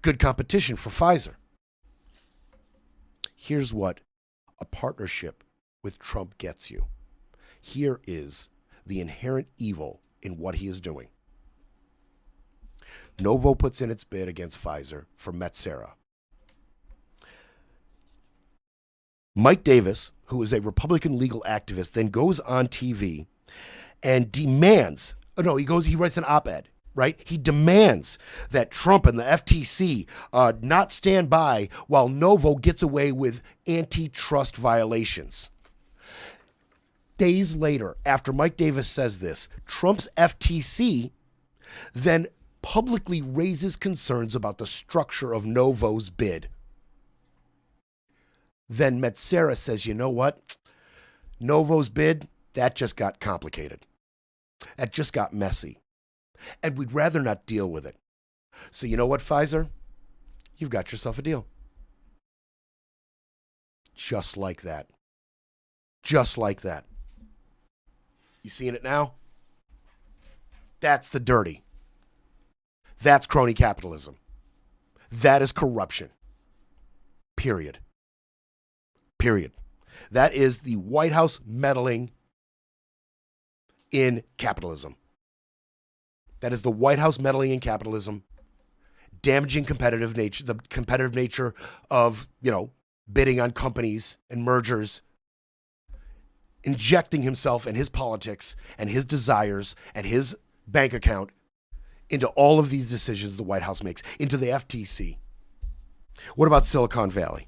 Good competition for Pfizer. Here's what a partnership with Trump gets you. Here is the inherent evil in what he is doing. Novo puts in its bid against Pfizer for Metsera. Mike Davis, who is a Republican legal activist, then goes on TV and demands, he writes an op-ed, right? He demands that Trump and the FTC not stand by while Novo gets away with antitrust violations. Days later, after Mike Davis says this, Trump's FTC then publicly raises concerns about the structure of Novo's bid. Then Metsera says, you know what? Novo's bid, that just got complicated. That just got messy. And we'd rather not deal with it. So you know what, Pfizer? You've got yourself a deal. Just like that. Just like that. You seeing it now? That's the dirty. That's crony capitalism. That is corruption. Period. That is the White House meddling in capitalism. That is the White House meddling in capitalism, damaging the competitive nature of, bidding on companies and mergers, injecting himself and his politics and his desires and his bank account into all of these decisions the White House makes, into the FTC. What about Silicon Valley?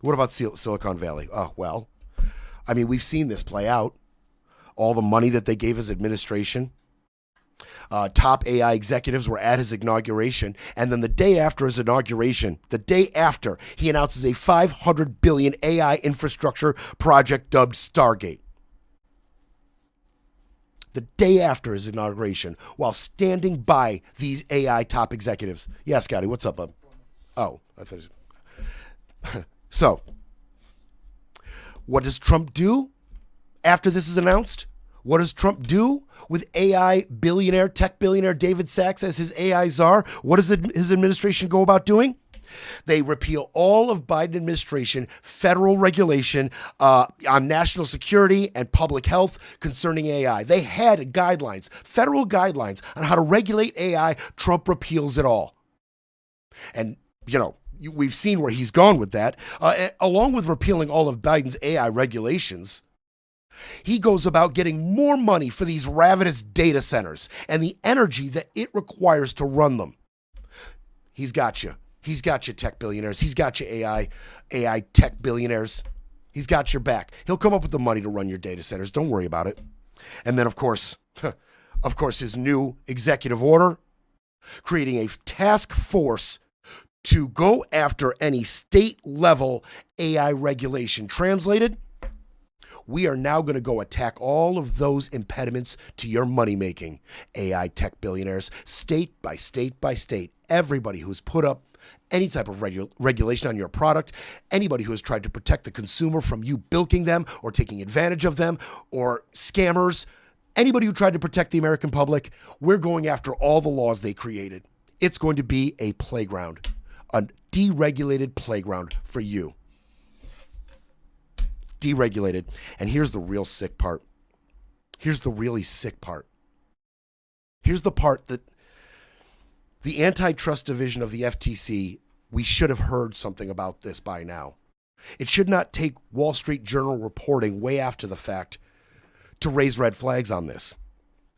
Silicon Valley? Oh, well, we've seen this play out. All the money that they gave his administration. Top AI executives were at his inauguration, and then the day after his inauguration, he announces a $500 billion AI infrastructure project dubbed Stargate. The day after his inauguration, while standing by these AI top executives. Yeah, Scotty, what's up, bub? Oh, I thought So, what does Trump do after this is announced? What does Trump do with AI billionaire, tech billionaire David Sachs as his AI czar? What does his administration go about doing? They repeal all of Biden administration federal regulation on national security and public health concerning AI. They had guidelines, federal guidelines on how to regulate AI. Trump repeals it all. And, we've seen where he's gone with that. Along with repealing all of Biden's AI regulations, he goes about getting more money for these ravenous data centers and the energy that it requires to run them. He's got you. He's got you, tech billionaires. He's got you, AI tech billionaires. He's got your back. He'll come up with the money to run your data centers. Don't worry about it. And then, of course, his new executive order, creating a task force to go after any state-level AI regulation. Translated, we are now going to go attack all of those impediments to your money-making, AI tech billionaires, state by state by state. Everybody who's put up any type of regulation on your product, anybody who has tried to protect the consumer from you bilking them or taking advantage of them, or scammers, anybody who tried to protect the American public, we're going after all the laws they created. It's going to be a playground, a deregulated playground for you. deregulated. And here's the real sick part. Here's the really sick part. Here's the part that the antitrust division of the FTC, we should have heard something about this by now. It should not take Wall Street Journal reporting way after the fact to raise red flags on this.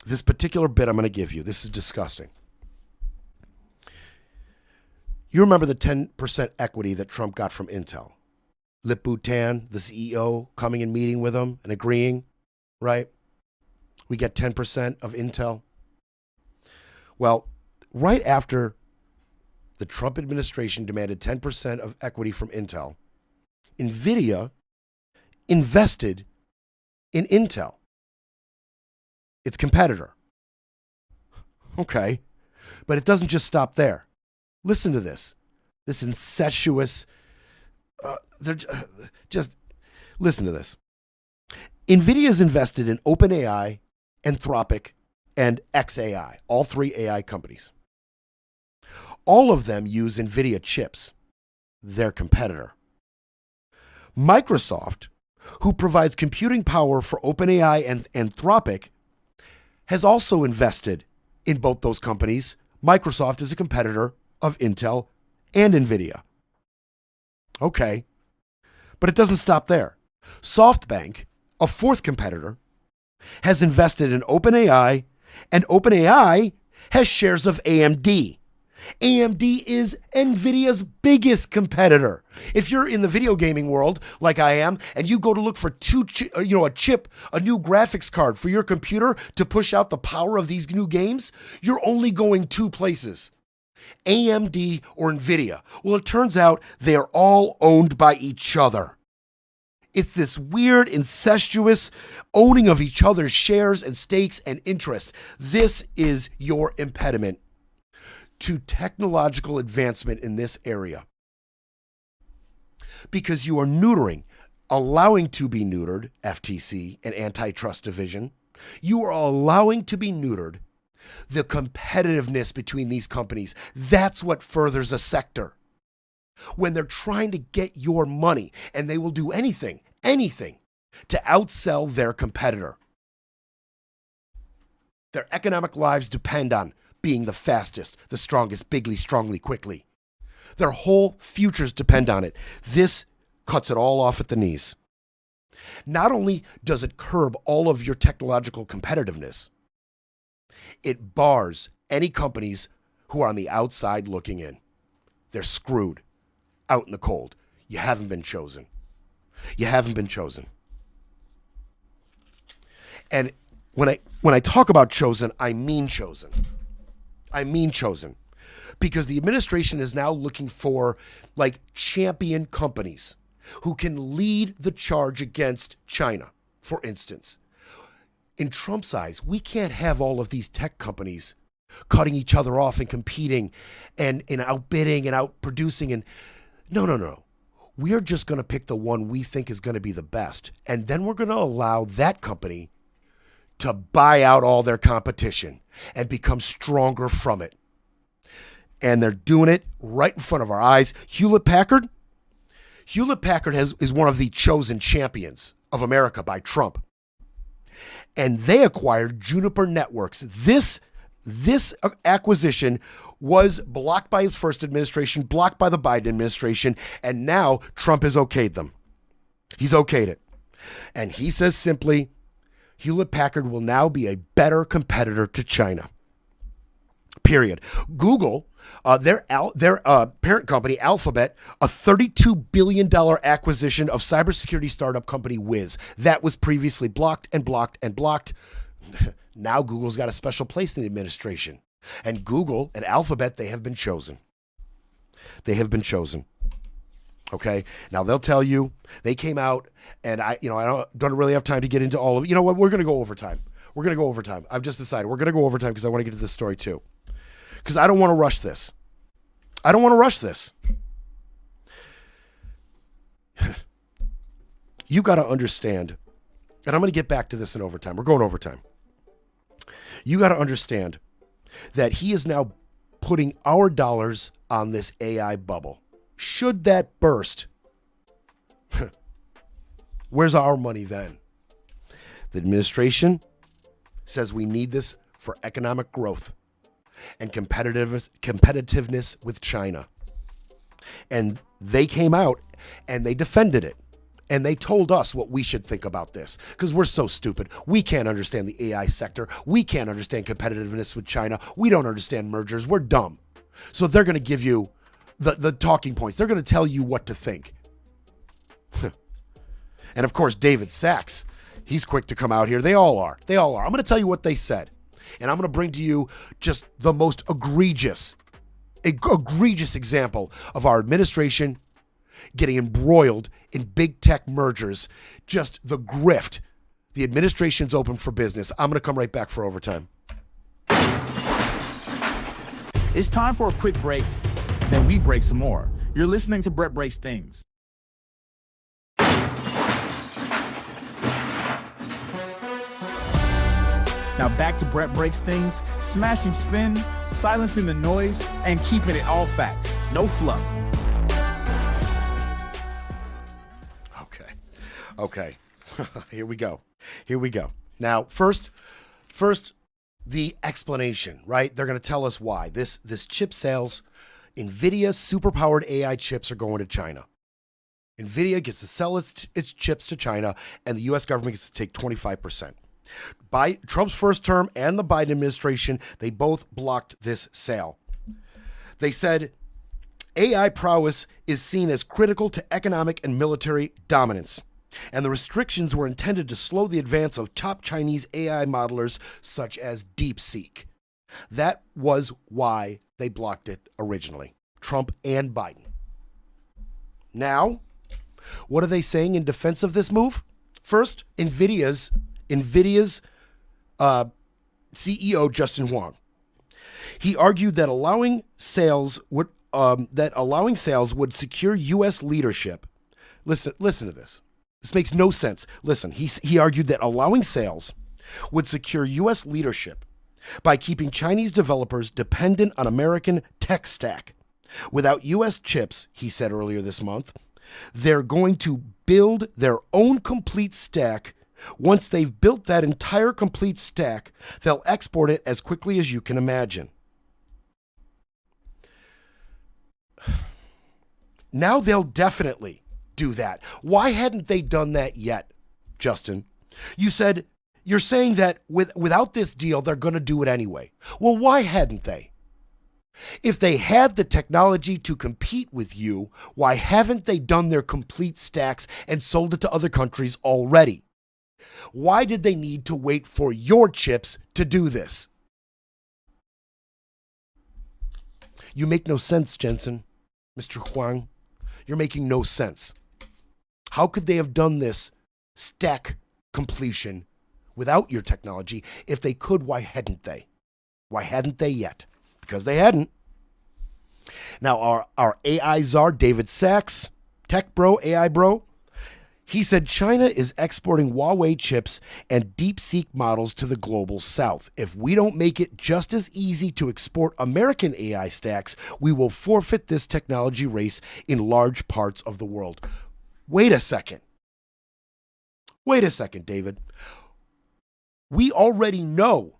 This particular bit I'm going to give you, this is disgusting. You remember the 10% equity that Trump got from Intel? Lip Bhutan, the CEO, coming and meeting with him and agreeing, right? We get 10% of Intel. Well, right after the Trump administration demanded 10% of equity from Intel, NVIDIA invested in Intel, its competitor. Okay, but it doesn't just stop there. Listen to this. This incestuous, just listen to this. NVIDIA's invested in OpenAI, Anthropic, and xAI, all three AI companies. All of them use NVIDIA chips, their competitor. Microsoft, who provides computing power for OpenAI and Anthropic, has also invested in both those companies. Microsoft is a competitor of Intel and NVIDIA. Okay, but it doesn't stop there. SoftBank, a fourth competitor, has invested in OpenAI, and OpenAI has shares of AMD. AMD is NVIDIA's biggest competitor. If you're in the video gaming world, like I am, and you go to look for a chip, a new graphics card for your computer to push out the power of these new games, you're only going two places: AMD or NVIDIA. Well, it turns out they are all owned by each other. It's this weird, incestuous owning of each other's shares and stakes and interests. This is your impediment to technological advancement in this area. Because you are neutering, allowing to be neutered, FTC and Antitrust Division. You are allowing to be neutered the competitiveness between these companies. That's what furthers a sector. When they're trying to get your money, and they will do anything to outsell their competitor. Their economic lives depend on being the fastest, the strongest, bigly, strongly, quickly. Their whole futures depend on it. This cuts it all off at the knees. Not only does it curb all of your technological competitiveness, it bars any companies who are on the outside looking in. They're screwed, out in the cold. You haven't been chosen. You haven't been chosen. And when I talk about chosen, I mean chosen. I mean chosen. Because the administration is now looking for like champion companies who can lead the charge against China, for instance. In Trump's eyes, we can't have all of these tech companies cutting each other off and competing and outbidding and outproducing. And no. We are just going to pick the one we think is going to be the best. And then we're going to allow that company to buy out all their competition and become stronger from it. And they're doing it right in front of our eyes. Hewlett-Packard is one of the chosen champions of America by Trump. And they acquired Juniper Networks. This acquisition was blocked by his first administration, blocked by the Biden administration, and now Trump has okayed them. He's okayed it. And he says simply, Hewlett-Packard will now be a better competitor to China. Period. Google, their parent company, Alphabet, a $32 billion acquisition of cybersecurity startup company Wiz. That was previously blocked and blocked and blocked. Now Google's got a special place in the administration. And Google and Alphabet, they have been chosen. They have been chosen. Okay? Now they'll tell you, they came out, and I don't really have time to get into all of it. You know what? We're going to go overtime. We're going to go overtime. I've just decided we're going to go overtime because I want to get to this story too. Because I don't want to rush this. I don't want to rush this. You got to understand, and I'm going to get back to this in overtime. We're going overtime. You got to understand that he is now putting our dollars on this AI bubble. Should that burst, Where's our money then? The administration says we need this for economic growth and competitiveness with China. And they came out and they defended it. And they told us what we should think about this because we're so stupid. We can't understand the AI sector. We can't understand competitiveness with China. We don't understand mergers. We're dumb. So they're going to give you the talking points. They're going to tell you what to think. And of course, David Sachs, he's quick to come out here. They all are. They all are. I'm going to tell you what they said. And I'm going to bring to you just the most egregious example of our administration getting embroiled in big tech mergers. Just the grift. The administration's open for business. I'm going to come right back for overtime. It's time for a quick break. Then we break some more. You're listening to Brett Breaks Things. Now back to Brett Breaks Things, smashing spin, silencing the noise, and keeping it all facts. No fluff. Okay. Here we go. Now, first, the explanation, right? They're going to tell us why. This chip sales, NVIDIA superpowered AI chips are going to China. NVIDIA gets to sell its chips to China, and the U.S. government gets to take 25%. By Trump's first term and the Biden administration, they both blocked this sale. They said AI prowess is seen as critical to economic and military dominance, and the restrictions were intended to slow the advance of top Chinese AI modelers such as DeepSeek. That was why they blocked it originally, Trump and Biden. Now, what are they saying in defense of this move? First, NVIDIA's CEO Justin Huang. He argued that allowing sales would secure U.S. leadership. Listen to this. This makes no sense. Listen, he argued that allowing sales would secure U.S. leadership by keeping Chinese developers dependent on American tech stack. Without U.S. chips, he said earlier this month, they're going to build their own complete stack. Once they've built that entire complete stack, they'll export it as quickly as you can imagine. Now they'll definitely do that. Why hadn't they done that yet, Justin? You're saying that without this deal, they're going to do it anyway. Well, why hadn't they? If they had the technology to compete with you, why haven't they done their complete stacks and sold it to other countries already? Why did they need to wait for your chips to do this? You make no sense, Jensen. Mr. Huang, you're making no sense. How could they have done this stack completion without your technology? If they could, why hadn't they? Why hadn't they yet? Because they hadn't. Now, our AI czar, David Sachs, tech bro, AI bro, he said China is exporting Huawei chips and DeepSeek models to the global south. If we don't make it just as easy to export American AI stacks, we will forfeit this technology race in large parts of the world. Wait a second, David. We already know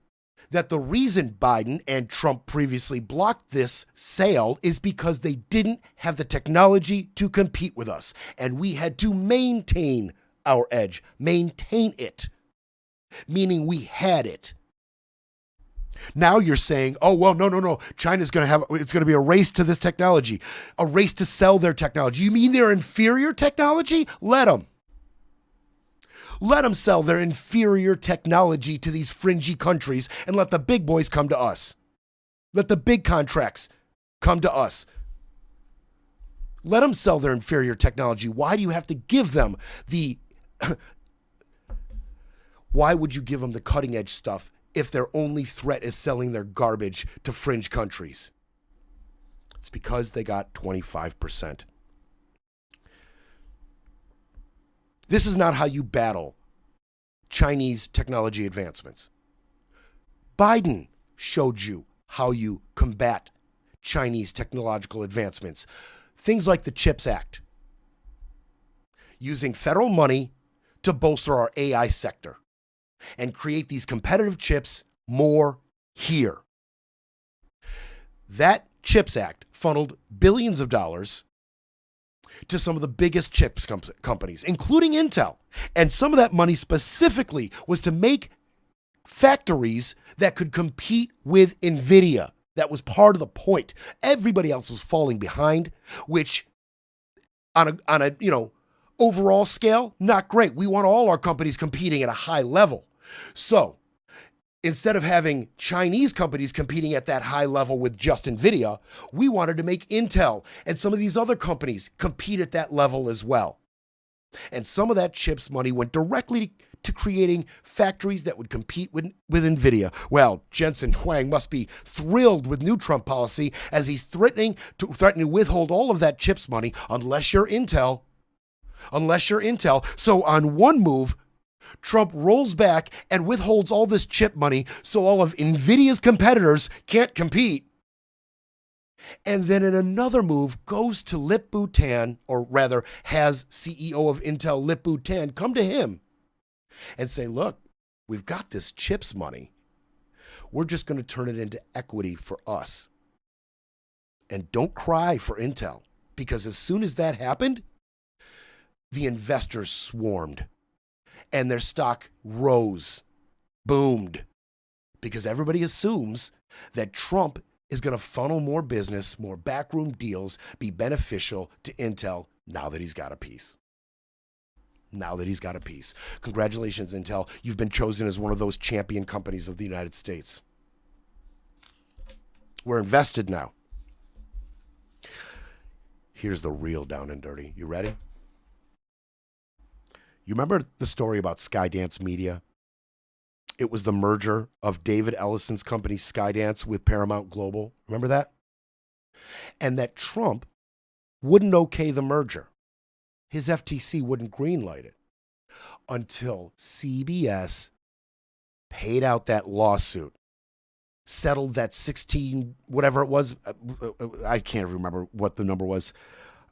that the reason Biden and Trump previously blocked this sale is because they didn't have the technology to compete with us. And we had to maintain our edge, maintain it, meaning we had it. Now you're saying, oh, well, no. China's going to have, it's going to be a race to this technology, a race to sell their technology. You mean their inferior technology? Let them. Let them sell their inferior technology to these fringy countries and let the big boys come to us. Let the big contracts come to us. Let them sell their inferior technology. Why do you have to give them why would you give them the cutting edge stuff if their only threat is selling their garbage to fringe countries? It's because they got 25%. This is not how you battle Chinese technology advancements. Biden showed you how you combat Chinese technological advancements. Things like the CHIPS Act. Using federal money to bolster our AI sector and create these competitive chips more here. That CHIPS Act funneled billions of dollars to some of the biggest chips companies, including Intel. And some of that money specifically was to make factories that could compete with NVIDIA. That was part of the point. Everybody else was falling behind, which on a overall scale, not great. We want all our companies competing at a high level. So instead of having Chinese companies competing at that high level with just NVIDIA, we wanted to make Intel and some of these other companies compete at that level as well. And some of that chips money went directly to creating factories that would compete with NVIDIA. Well, Jensen Huang must be thrilled with new Trump policy, as he's threatening to withhold all of that chips money unless you're Intel. So on one move, Trump rolls back and withholds all this chip money so all of NVIDIA's competitors can't compete. And then in another move, goes to Lip-Bu Tan, or rather has CEO of Intel Lip-Bu Tan come to him and say, look, we've got this chips money. We're just going to turn it into equity for us. And don't cry for Intel, because as soon as that happened, the investors swarmed. And their stock rose, boomed, because everybody assumes that Trump is going to funnel more business, more backroom deals, be beneficial to Intel now that he's got a piece. Congratulations, Intel. You've been chosen as one of those champion companies of the United States. We're invested now. Here's the real down and dirty. You ready? You remember the story about Skydance Media? It was the merger of David Ellison's company Skydance with Paramount Global. Remember that? And that Trump wouldn't okay the merger. His FTC wouldn't greenlight it until CBS paid out that lawsuit, settled that 16, whatever it was. I can't remember what the number was.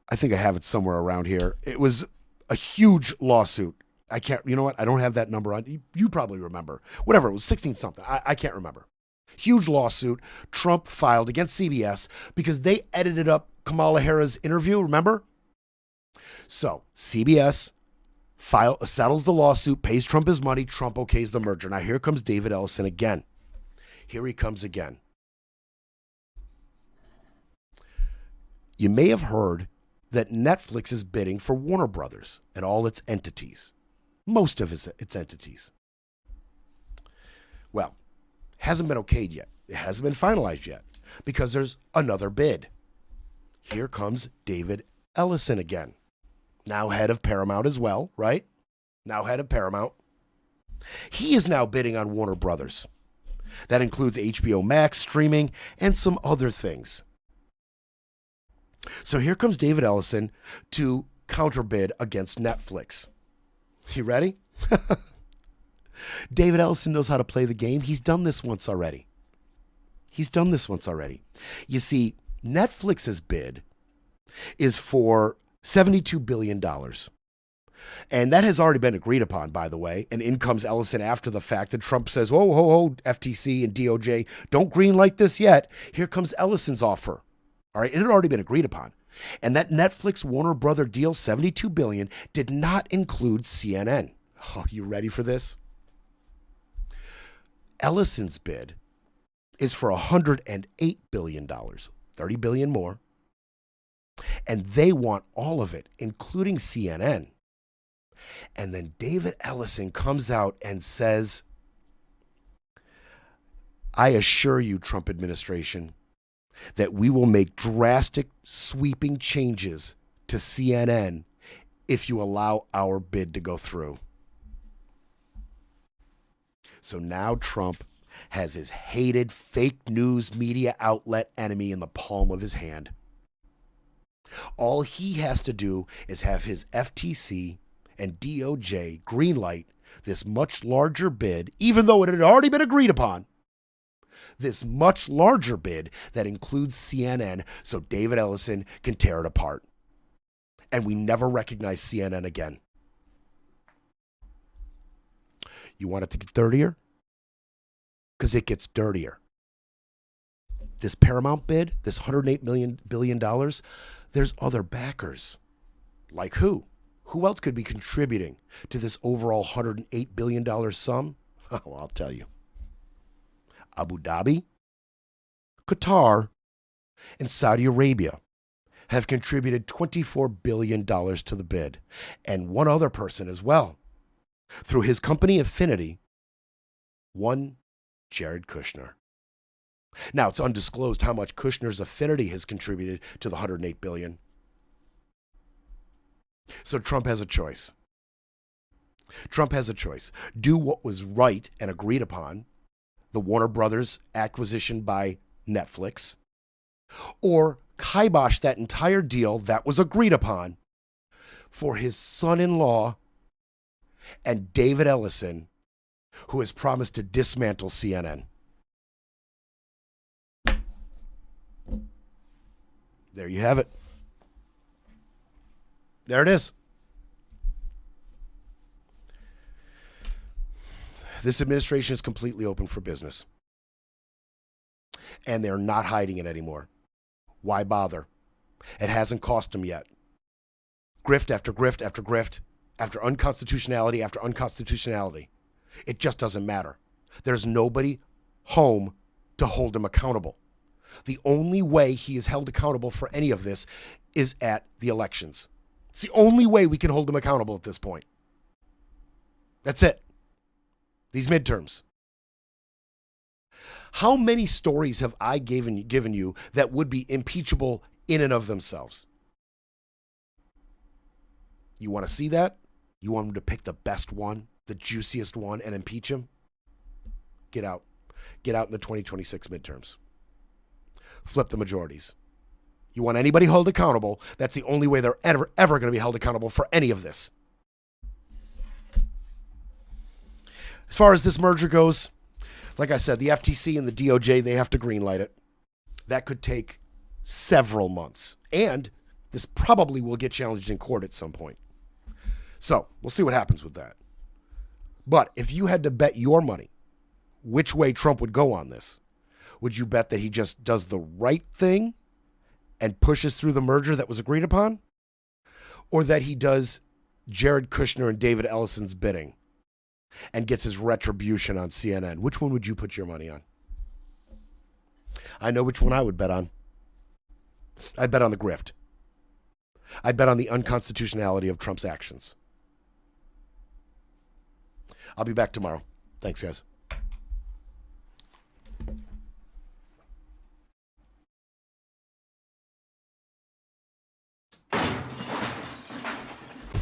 I think I have it somewhere around here. It was a huge lawsuit. I can't, you know what? I don't have that number on. You probably remember. Whatever, it was 16 something. I can't remember. Huge lawsuit Trump filed against CBS because they edited up Kamala Harris' interview, remember? So CBS settles the lawsuit, pays Trump his money, Trump okays the merger. Now here comes David Ellison again. Here he comes again. You may have heard that Netflix is bidding for Warner Brothers and all its entities. Most of its entities. Well, hasn't been okayed yet. It hasn't been finalized yet because there's another bid. Here comes David Ellison again. Now head of Paramount as well, right? Now head of Paramount. He is now bidding on Warner Brothers. That includes HBO Max, streaming, and some other things. So here comes David Ellison to counterbid against Netflix. You ready? David Ellison knows how to play the game. He's done this once already. You see, Netflix's bid is for $72 billion. And that has already been agreed upon, by the way. And in comes Ellison after the fact. And Trump says, oh, FTC and DOJ, don't greenlight this yet. Here comes Ellison's offer. All right, it had already been agreed upon. And that Netflix Warner Brother deal, $72 billion, did not include CNN. Oh, you ready for this? Ellison's bid is for $108 billion, $30 billion more. And they want all of it, including CNN. And then David Ellison comes out and says, I assure you, Trump administration, that we will make drastic, sweeping changes to CNN if you allow our bid to go through. So now Trump has his hated fake news media outlet enemy in the palm of his hand. All he has to do is have his FTC and DOJ greenlight this much larger bid, even though it had already been agreed upon, this much larger bid that includes CNN, so David Ellison can tear it apart. And we never recognize CNN again. You want it to get dirtier? Because it gets dirtier. This Paramount bid, this $108 billion, there's other backers. Like who? Who else could be contributing to this overall $108 billion sum? Well, I'll tell you. Abu Dhabi, Qatar, and Saudi Arabia have contributed $24 billion to the bid. And one other person as well. Through his company Affinity, one Jared Kushner. Now, it's undisclosed how much Kushner's Affinity has contributed to the $108 billion. So Trump has a choice. Trump has a choice. Do what was right and agreed upon, the Warner Brothers acquisition by Netflix, or kibosh that entire deal that was agreed upon for his son-in-law and David Ellison, who has promised to dismantle CNN. There you have it. There it is. This administration is completely open for business. And they're not hiding it anymore. Why bother? It hasn't cost them yet. Grift after grift after grift, after unconstitutionality after unconstitutionality. It just doesn't matter. There's nobody home to hold him accountable. The only way he is held accountable for any of this is at the elections. It's the only way we can hold him accountable at this point. That's it. These midterms. How many stories have I given you that would be impeachable in and of themselves? You want to see that? You want him to pick the best one, the juiciest one, and impeach him? Get out. Get out in the 2026 midterms. Flip the majorities. You want anybody held accountable, that's the only way they're ever going to be held accountable for any of this. As far as this merger goes, like I said, the FTC and the DOJ, they have to greenlight it. That could take several months. And this probably will get challenged in court at some point. So we'll see what happens with that. But if you had to bet your money which way Trump would go on this, would you bet that he just does the right thing and pushes through the merger that was agreed upon? Or that he does Jared Kushner and David Ellison's bidding and gets his retribution on CNN? Which one would you put your money on? I know which one I would bet on. I'd bet on the grift. I'd bet on the unconstitutionality of Trump's actions. I'll be back tomorrow. Thanks, guys.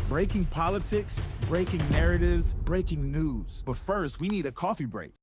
Breaking politics, breaking narratives, breaking news. But first, we need a coffee break.